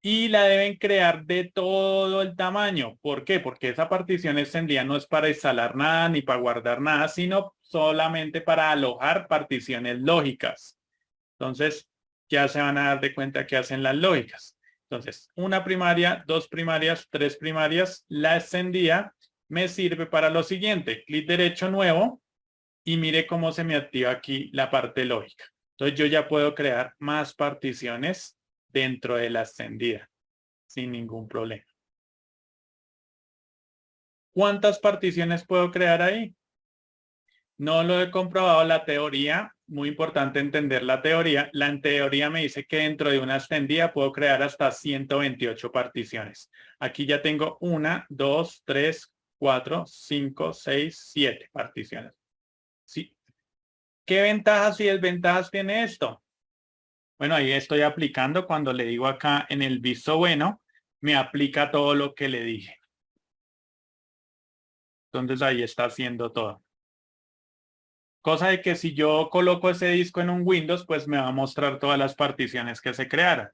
y la deben crear de todo el tamaño. ¿Por qué? Porque esa partición extendida no es para instalar nada ni para guardar nada, sino solamente para alojar particiones lógicas. Entonces, ya se van a dar de cuenta que hacen las lógicas. Entonces, una primaria, dos primarias, tres primarias, la extendida me sirve para lo siguiente. Clic derecho nuevo y mire cómo se me activa aquí la parte lógica. Entonces, yo ya puedo crear más particiones dentro de la extendida sin ningún problema. ¿Cuántas particiones puedo crear ahí? No lo he comprobado la teoría. Muy importante entender la teoría. La teoría me dice que dentro de una extendida puedo crear hasta 128 particiones. Aquí ya tengo 1, 2, 3, 4, 5, 6, 7 particiones. Sí. ¿Qué ventajas y desventajas tiene esto? Bueno, ahí estoy aplicando. Cuando le digo acá en el visto bueno, me aplica todo lo que le dije. Entonces ahí está haciendo todo. Cosa de que si yo coloco ese disco en un Windows, pues me va a mostrar todas las particiones que se crearan.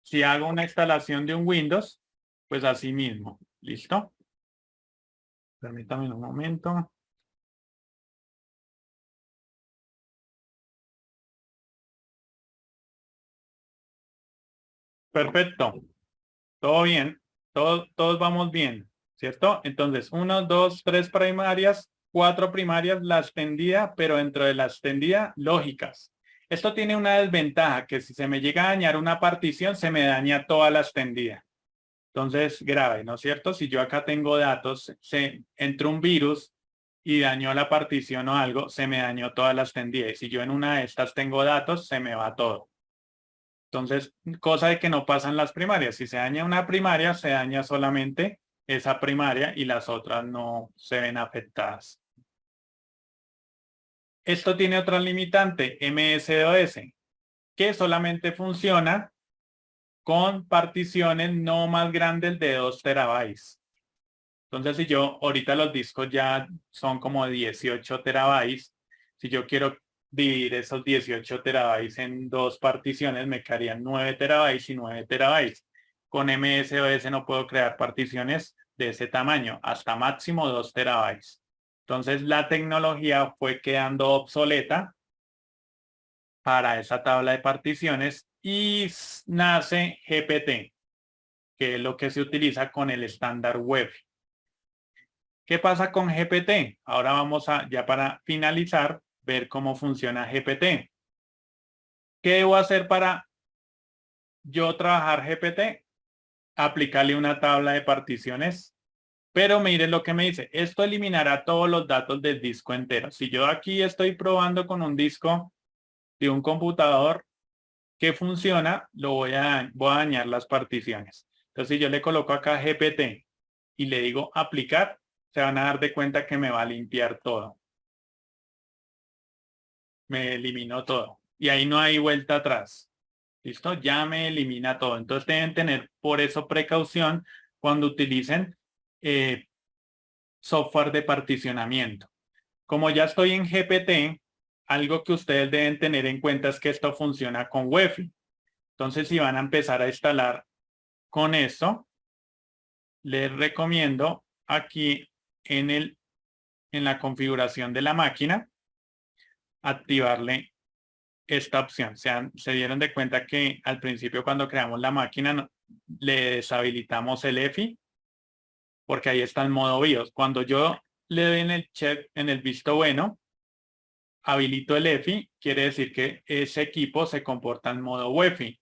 Si hago una instalación de un Windows, pues así mismo. ¿Listo? Permítame un momento. Perfecto. Todo bien. Todos vamos bien. ¿Cierto? Entonces, 1, 2, 3 primarias, 4 primarias, la extendida, pero dentro de la extendida, lógicas. Esto tiene una desventaja, que si se me llega a dañar una partición, se me daña toda la extendida. Entonces, grave, ¿no es cierto? Si yo acá tengo datos, se entró un virus y dañó la partición o algo, se me dañó toda la extendida. Y si yo en una de estas tengo datos, se me va todo. Entonces, cosa de que no pasan las primarias. Si se daña una primaria, se daña solamente esa primaria y las otras no se ven afectadas. Esto tiene otra limitante, MS-DOS, que solamente funciona con particiones no más grandes de 2 terabytes. Entonces, si yo, ahorita los discos ya son como 18 terabytes, si yo quiero dividir esos 18 terabytes en dos particiones, me quedarían 9 terabytes y 9 terabytes. Con MS-DOS no puedo crear particiones de ese tamaño, hasta máximo 2 terabytes. Entonces, la tecnología fue quedando obsoleta para esa tabla de particiones y nace GPT, que es lo que se utiliza con el estándar web. ¿Qué pasa con GPT? Ahora vamos a, ya para finalizar, ver cómo funciona GPT. ¿Qué debo hacer para yo trabajar GPT? Aplicarle una tabla de particiones. Pero mire lo que me dice. Esto eliminará todos los datos del disco entero. Si yo aquí estoy probando con un disco de un computador que funciona, voy a dañar las particiones. Entonces, si yo le coloco acá GPT y le digo aplicar, se van a dar de cuenta que me va a limpiar todo. Me eliminó todo. Y ahí no hay vuelta atrás. ¿Listo? Ya me elimina todo. Entonces deben tener por eso precaución cuando utilicen software de particionamiento. Como ya estoy en GPT, algo que ustedes deben tener en cuenta es que esto funciona con UEFI. Entonces, si van a empezar a instalar con esto, les recomiendo aquí en la configuración de la máquina, activarle esta opción. Se dieron de cuenta que al principio cuando creamos la máquina le deshabilitamos el EFI porque ahí está el modo BIOS. Cuando yo le doy en el check, en el visto bueno, habilito el EFI, quiere decir que ese equipo se comporta en modo UEFI.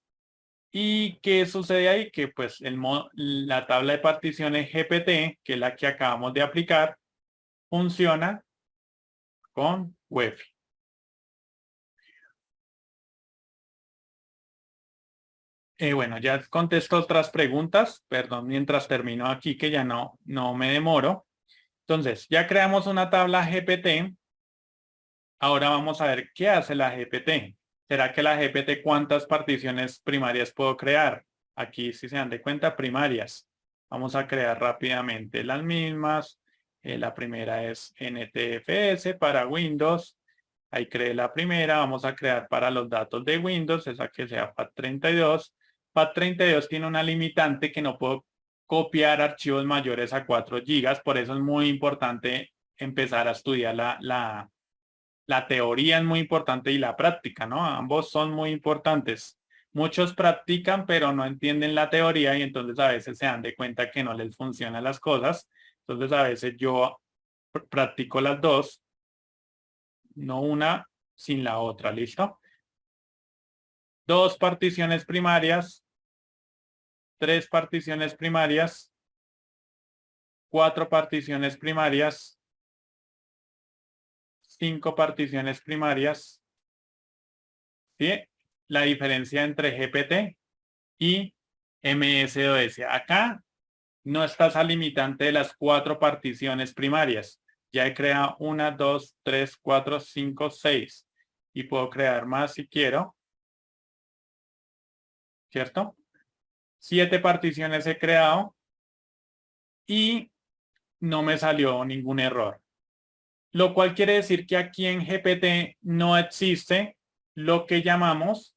¿Y qué sucede ahí? Que pues la tabla de particiones GPT, que es la que acabamos de aplicar, funciona con UEFI. Bueno, ya contesto otras preguntas, perdón, mientras termino aquí que ya no me demoro. Entonces, ya creamos una tabla GPT. Ahora vamos a ver qué hace la GPT. ¿Será que la GPT cuántas particiones primarias puedo crear? Aquí, si se dan de cuenta, primarias. Vamos a crear rápidamente las mismas. La primera es NTFS para Windows. Ahí creé la primera. Vamos a crear para los datos de Windows, esa que sea FAT32. FAT32 tiene una limitante que no puedo copiar archivos mayores a 4 gigas. Por eso es muy importante empezar a estudiar la teoría es muy importante y la práctica, ¿no? Ambos son muy importantes. Muchos practican, pero no entienden la teoría y entonces a veces se dan de cuenta que no les funcionan las cosas. Entonces a veces yo practico las dos, no una sin la otra, ¿listo? 2 particiones primarias, 3 particiones primarias, 4 particiones primarias, 5 particiones primarias, ¿sí? La diferencia entre GPT y MSOS. Acá no está esa limitante de las 4 particiones primarias. Ya he creado 1, 2, 3, 4, 5, 6. Y puedo crear más si quiero. ¿Cierto? 7 particiones he creado y no me salió ningún error. Lo cual quiere decir que aquí en GPT no existe lo que llamamos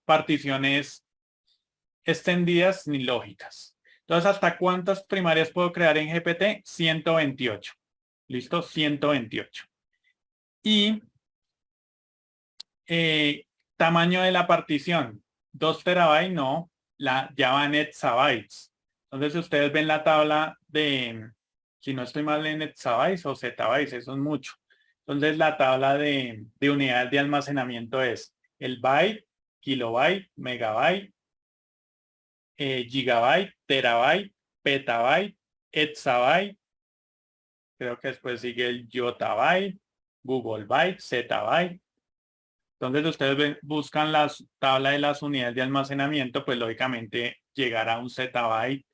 particiones extendidas ni lógicas. Entonces, ¿hasta cuántas primarias puedo crear en GPT? 128. ¿Listo? 128. Y tamaño de la partición. 2 terabytes, no. Ya va en exabytes. Entonces, si ustedes ven la tabla de, si no estoy mal en exabytes o zettabytes, eso es mucho. Entonces, la tabla de unidades de almacenamiento es el byte, kilobyte, megabyte, gigabyte, terabyte, petabyte, exabyte. Creo que después sigue el yottabyte, Google byte, zettabyte. Entonces ustedes buscan la tabla de las unidades de almacenamiento, pues lógicamente llegar a un zettabyte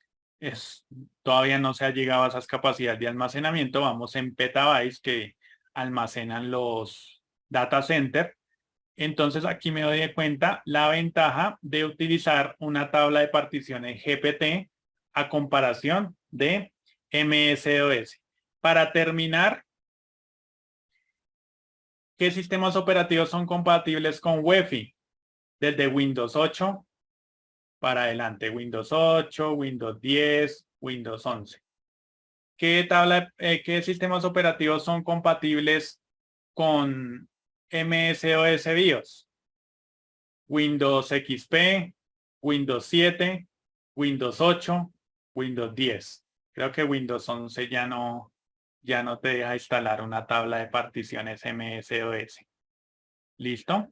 todavía no se ha llegado a esas capacidades de almacenamiento. Vamos en petabytes que almacenan los data center. Entonces aquí me doy de cuenta la ventaja de utilizar una tabla de particiones GPT a comparación de MSOS. Para terminar, ¿qué sistemas operativos son compatibles con Wi-Fi? Desde Windows 8 para adelante. Windows 8, Windows 10, Windows 11. ¿Qué sistemas operativos son compatibles con MSOS BIOS? Windows XP, Windows 7, Windows 8, Windows 10. Creo que Windows 11 ya no te deja instalar una tabla de particiones MSOS. ¿Listo?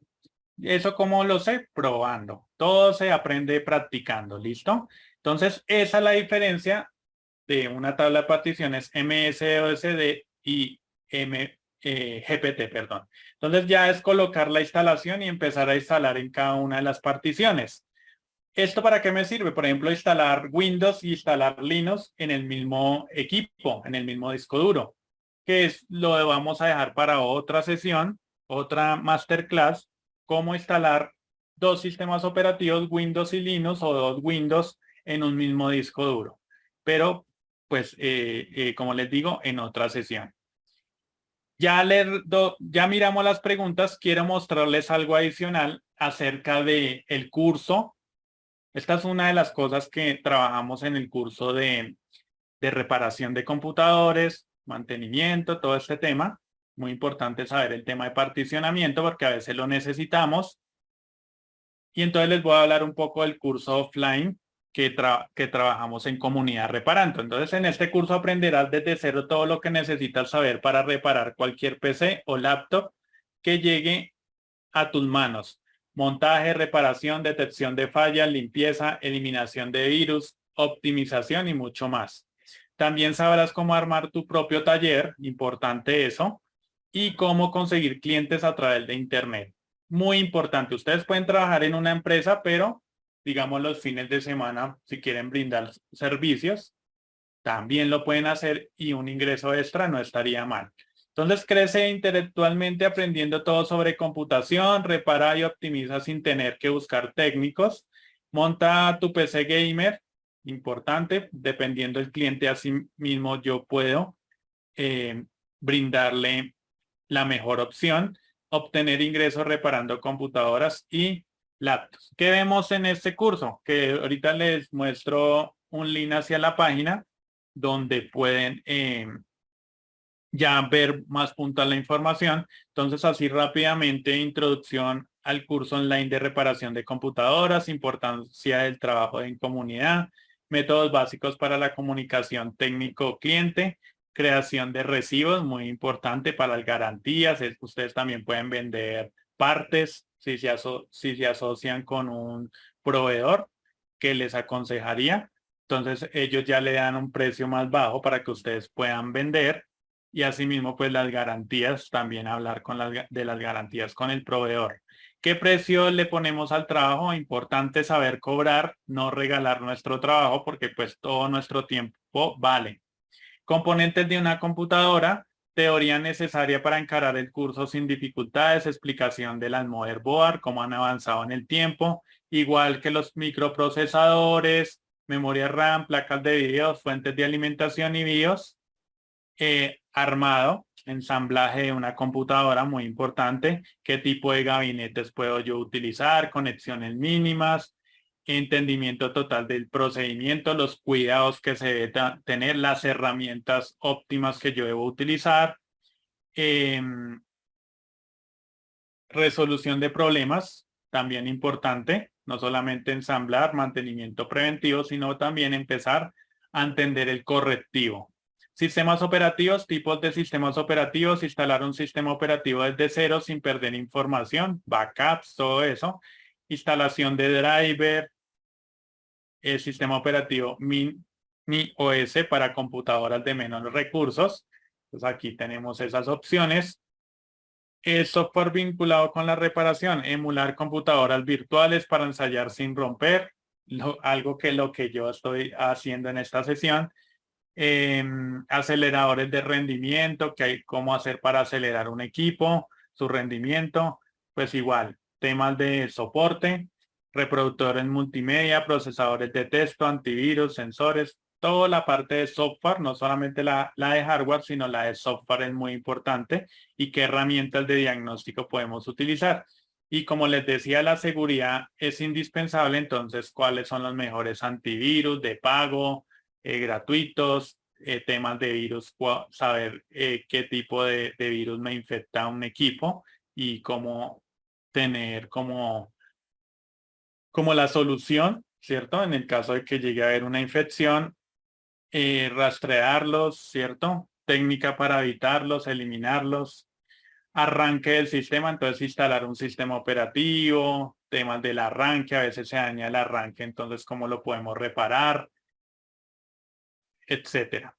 ¿Eso cómo lo sé? Probando. Todo se aprende practicando. ¿Listo? Entonces, esa es la diferencia de una tabla de particiones MSOSD y GPT, perdón. Entonces ya es colocar la instalación y empezar a instalar en cada una de las particiones. ¿Esto para qué me sirve? Por ejemplo, instalar Windows y instalar Linux en el mismo equipo, en el mismo disco duro, lo vamos a dejar para otra sesión, otra masterclass, cómo instalar 2 sistemas operativos, Windows y Linux, o 2 Windows en un mismo disco duro. Pero, pues, como les digo, en otra sesión. Ya miramos las preguntas. Quiero mostrarles algo adicional acerca del curso. Esta es una de las cosas que trabajamos en el curso de reparación de computadores, mantenimiento, todo este tema. Muy importante saber el tema de particionamiento porque a veces lo necesitamos. Y entonces les voy a hablar un poco del curso offline que trabajamos en Comunidad Reparando. Entonces, en este curso aprenderás desde cero todo lo que necesitas saber para reparar cualquier PC o laptop que llegue a tus manos. Montaje, reparación, detección de fallas, limpieza, eliminación de virus, optimización y mucho más. También sabrás cómo armar tu propio taller, importante eso, y cómo conseguir clientes a través de Internet. Muy importante. Ustedes pueden trabajar en una empresa, pero digamos los fines de semana, si quieren brindar servicios, también lo pueden hacer y un ingreso extra no estaría mal. Entonces crece intelectualmente aprendiendo todo sobre computación, repara y optimiza sin tener que buscar técnicos. Monta tu PC gamer, importante, dependiendo del cliente, así mismo yo puedo brindarle la mejor opción, obtener ingresos reparando computadoras y laptops. ¿Qué vemos en este curso? Que ahorita les muestro un link hacia la página donde pueden ya ver más puntual la información. Entonces, así rápidamente, introducción al curso online de reparación de computadoras, importancia del trabajo en comunidad, métodos básicos para la comunicación técnico-cliente, creación de recibos, muy importante para las garantías. Ustedes también pueden vender partes si se asocian con un proveedor que les aconsejaría. Entonces, ellos ya le dan un precio más bajo para que ustedes puedan vender y asimismo, pues las garantías, también hablar de las garantías con el proveedor. ¿Qué precio le ponemos al trabajo? Importante saber cobrar, no regalar nuestro trabajo porque pues todo nuestro tiempo vale. Componentes de una computadora, teoría necesaria para encarar el curso sin dificultades, explicación de las motherboard, cómo han avanzado en el tiempo, igual que los microprocesadores, memoria RAM, placas de video, fuentes de alimentación y BIOS armado, ensamblaje de una computadora muy importante, qué tipo de gabinetes puedo yo utilizar, conexiones mínimas, entendimiento total del procedimiento, los cuidados que se debe tener, las herramientas óptimas que yo debo utilizar, eh, resolución de problemas, también importante, no solamente ensamblar, mantenimiento preventivo, sino también empezar a entender el correctivo. Sistemas operativos, tipos de sistemas operativos, instalar un sistema operativo desde cero sin perder información, backups, todo eso. Instalación de driver, el sistema operativo mini OS para computadoras de menos recursos. Pues aquí tenemos esas opciones. El software vinculado con la reparación, emular computadoras virtuales para ensayar sin romper, algo que lo que yo estoy haciendo en esta sesión. Aceleradores de rendimiento, que hay cómo hacer para acelerar un equipo, su rendimiento, pues igual, temas de soporte, reproductores multimedia, procesadores de texto, antivirus, sensores, toda la parte de software, no solamente la de hardware, sino la de software es muy importante y qué herramientas de diagnóstico podemos utilizar. Y como les decía, la seguridad es indispensable, entonces, ¿cuáles son los mejores antivirus de pago, gratuitos, temas de virus, saber qué tipo de virus me infecta un equipo y cómo tener como la solución, ¿cierto? En el caso de que llegue a haber una infección, rastrearlos, ¿cierto? Técnica para evitarlos, eliminarlos, arranque del sistema, entonces instalar un sistema operativo, temas del arranque, a veces se daña el arranque, entonces cómo lo podemos reparar, etcétera.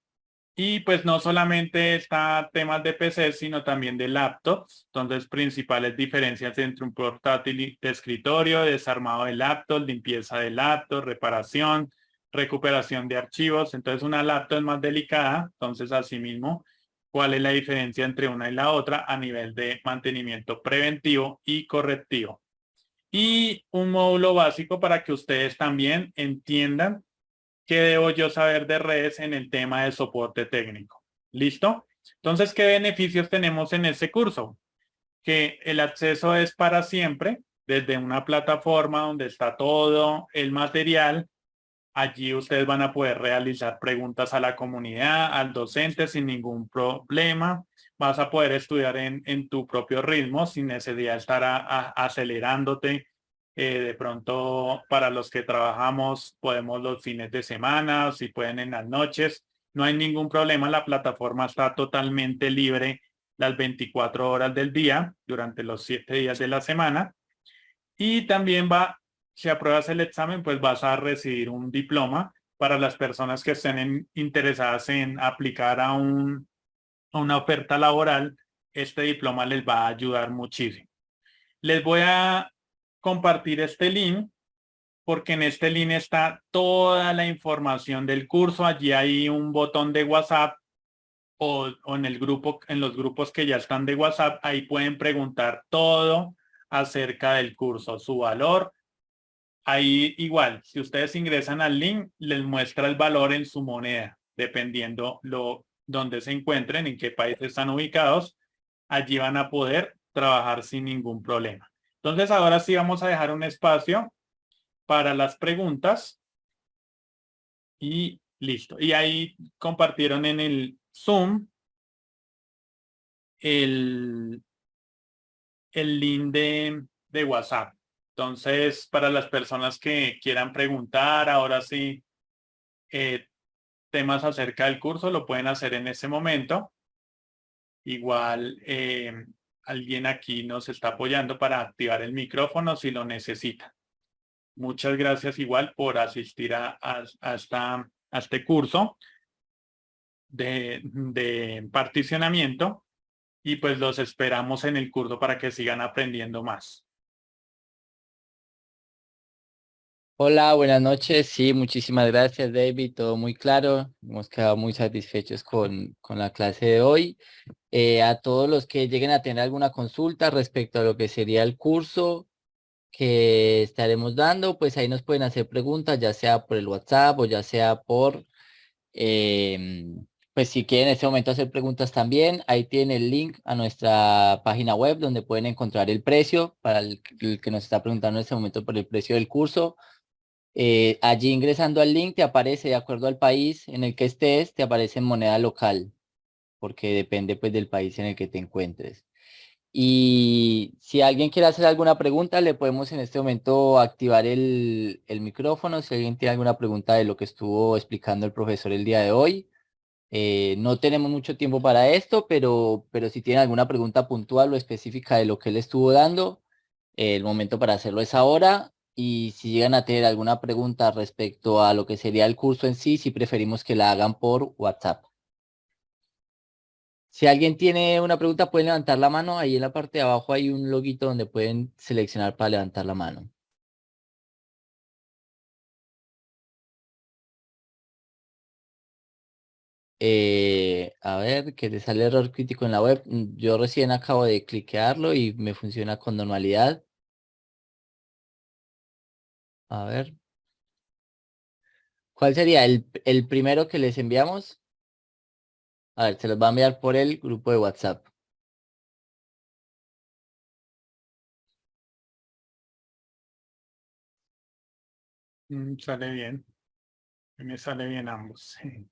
Y pues no solamente está temas de PC, sino también de laptops. Entonces, principales diferencias entre un portátil de escritorio, desarmado de laptop, limpieza de laptop, reparación, recuperación de archivos. Entonces, una laptop es más delicada. Entonces, asimismo, ¿cuál es la diferencia entre una y la otra a nivel de mantenimiento preventivo y correctivo? Y un módulo básico para que ustedes también entiendan ¿qué debo yo saber de redes en el tema de soporte técnico? ¿Listo? Entonces, ¿qué beneficios tenemos en este curso? Que el acceso es para siempre, desde una plataforma donde está todo el material. Allí ustedes van a poder realizar preguntas a la comunidad, al docente sin ningún problema. Vas a poder estudiar en tu propio ritmo sin necesidad de estar acelerándote. De pronto, para los que trabajamos, podemos los fines de semana, si pueden en las noches. No hay ningún problema. La plataforma está totalmente libre las 24 horas del día durante los 7 días de la semana. Y también si apruebas el examen, pues vas a recibir un diploma para las personas que estén interesadas en aplicar a una oferta laboral. Este diploma les va a ayudar muchísimo. Les voy a compartir este link porque en este link está toda la información del curso. Allí hay un botón de WhatsApp o en el grupo, en los grupos que ya están de WhatsApp, ahí pueden preguntar todo acerca del curso, su valor. Ahí igual, si ustedes ingresan al link, les muestra el valor en su moneda, dependiendo donde se encuentren, en qué país están ubicados. Allí van a poder trabajar sin ningún problema. Entonces, ahora sí vamos a dejar un espacio para las preguntas y listo. Y ahí compartieron en el Zoom el, el link de WhatsApp. Entonces, para las personas que quieran preguntar, ahora sí, eh, temas acerca del curso, lo pueden hacer en ese momento. Igual, alguien aquí nos está apoyando para activar el micrófono si lo necesita. Muchas gracias igual por asistir a este curso de particionamiento y pues los esperamos en el curso para que sigan aprendiendo más. Hola, buenas noches. Sí, muchísimas gracias, David. Todo muy claro. Hemos quedado muy satisfechos con la clase de hoy. A todos los que lleguen a tener alguna consulta respecto a lo que sería el curso que estaremos dando, pues ahí nos pueden hacer preguntas, ya sea por el WhatsApp o ya sea pues si quieren en este momento hacer preguntas también, ahí tienen el link a nuestra página web donde pueden encontrar el precio para el que nos está preguntando en este momento por el precio del curso. Allí ingresando al link te aparece de acuerdo al país en el que estés, te aparece en moneda local, porque depende pues del país en el que te encuentres. Y si alguien quiere hacer alguna pregunta, le podemos en este momento activar el micrófono. Si alguien tiene alguna pregunta de lo que estuvo explicando el profesor el día de hoy. No tenemos mucho tiempo para esto, pero si tienen alguna pregunta puntual o específica de lo que él estuvo dando, el momento para hacerlo es ahora. Y si llegan a tener alguna pregunta respecto a lo que sería el curso en sí, si preferimos que la hagan por WhatsApp. Si alguien tiene una pregunta, pueden levantar la mano. Ahí en la parte de abajo hay un loguito donde pueden seleccionar para levantar la mano. A ver, que te sale error crítico en la web. Yo recién acabo de cliquearlo y me funciona con normalidad. A ver, ¿cuál sería el primero que les enviamos? A ver, se los va a enviar por el grupo de WhatsApp. Sale bien. Me sale bien ambos. Sí.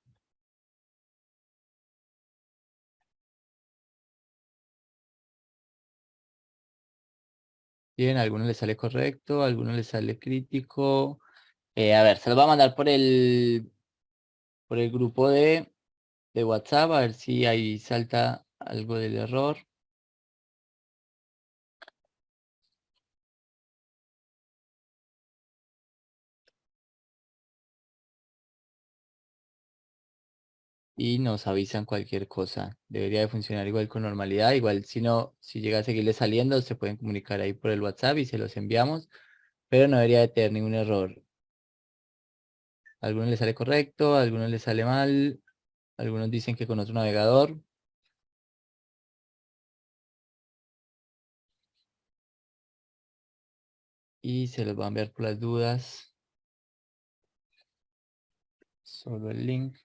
Bien, a algunos les sale correcto, a algunos les sale crítico. A ver, se los va a mandar por el grupo de WhatsApp, a ver si ahí salta algo del error. Y nos avisan cualquier cosa. Debería de funcionar igual con normalidad. Igual si no, si llega a seguirle saliendo, se pueden comunicar ahí por el WhatsApp y se los enviamos, pero no debería de tener ningún error. A algunos les sale correcto, a algunos les sale mal, algunos dicen que con otro navegador. Y se los va a enviar por las dudas. Solo el link.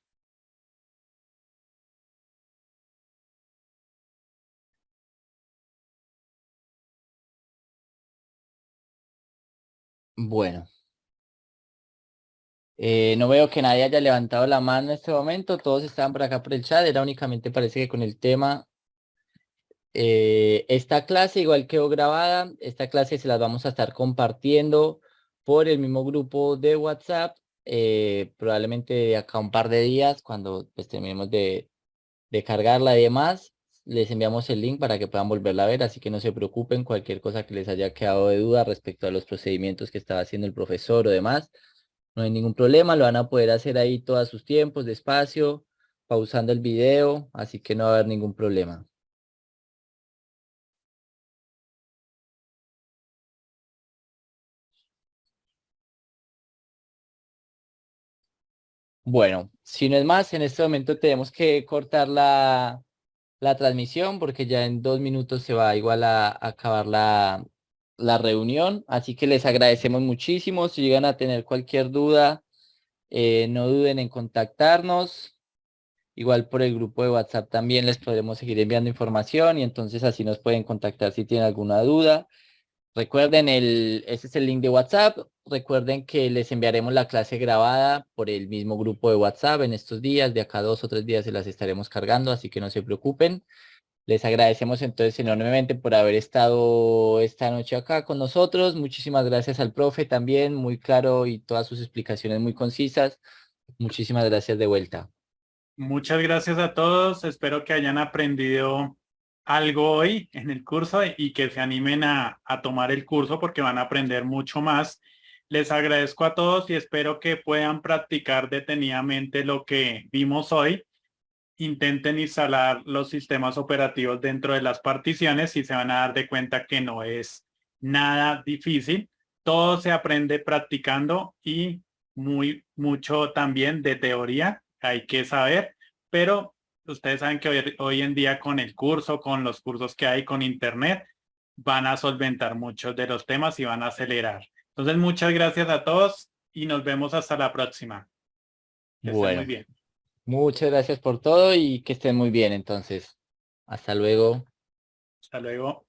Bueno, no veo que nadie haya levantado la mano en este momento. Todos estaban por acá por el chat. Era únicamente parece que con el tema. Esta clase igual quedó grabada. Esta clase se las vamos a estar compartiendo por el mismo grupo de WhatsApp. Probablemente de acá a un par de días, cuando pues, terminemos de cargarla y demás, les enviamos el link para que puedan volverla a ver, así que no se preocupen, cualquier cosa que les haya quedado de duda respecto a los procedimientos que estaba haciendo el profesor o demás, no hay ningún problema, lo van a poder hacer ahí todos sus tiempos, despacio, pausando el video, así que no va a haber ningún problema. Bueno, si no es más, en este momento tenemos que cortar la transmisión porque ya en 2 minutos se va igual a acabar la reunión. Así que les agradecemos muchísimo. Si llegan a tener cualquier duda, no duden en contactarnos. Igual por el grupo de WhatsApp también les podremos seguir enviando información y entonces así nos pueden contactar si tienen alguna duda. Recuerden, ese es el link de WhatsApp. Recuerden que les enviaremos la clase grabada por el mismo grupo de WhatsApp en estos días. De acá a 2 o 3 días se las estaremos cargando, así que no se preocupen. Les agradecemos entonces enormemente por haber estado esta noche acá con nosotros. Muchísimas gracias al profe también, muy claro y todas sus explicaciones muy concisas. Muchísimas gracias de vuelta. Muchas gracias a todos. Espero que hayan aprendido algo hoy en el curso y que se animen a tomar el curso porque van a aprender mucho más. Les agradezco a todos y espero que puedan practicar detenidamente lo que vimos hoy. Intenten instalar los sistemas operativos dentro de las particiones y se van a dar de cuenta que no es nada difícil. Todo se aprende practicando y mucho también de teoría hay que saber, pero ustedes saben que hoy en día con el curso, con los cursos que hay con internet, van a solventar muchos de los temas y van a acelerar. Entonces, muchas gracias a todos y nos vemos hasta la próxima. Que estén muy Bueno, bien. muchas gracias por todo y que estén muy bien entonces. Hasta luego. Hasta luego.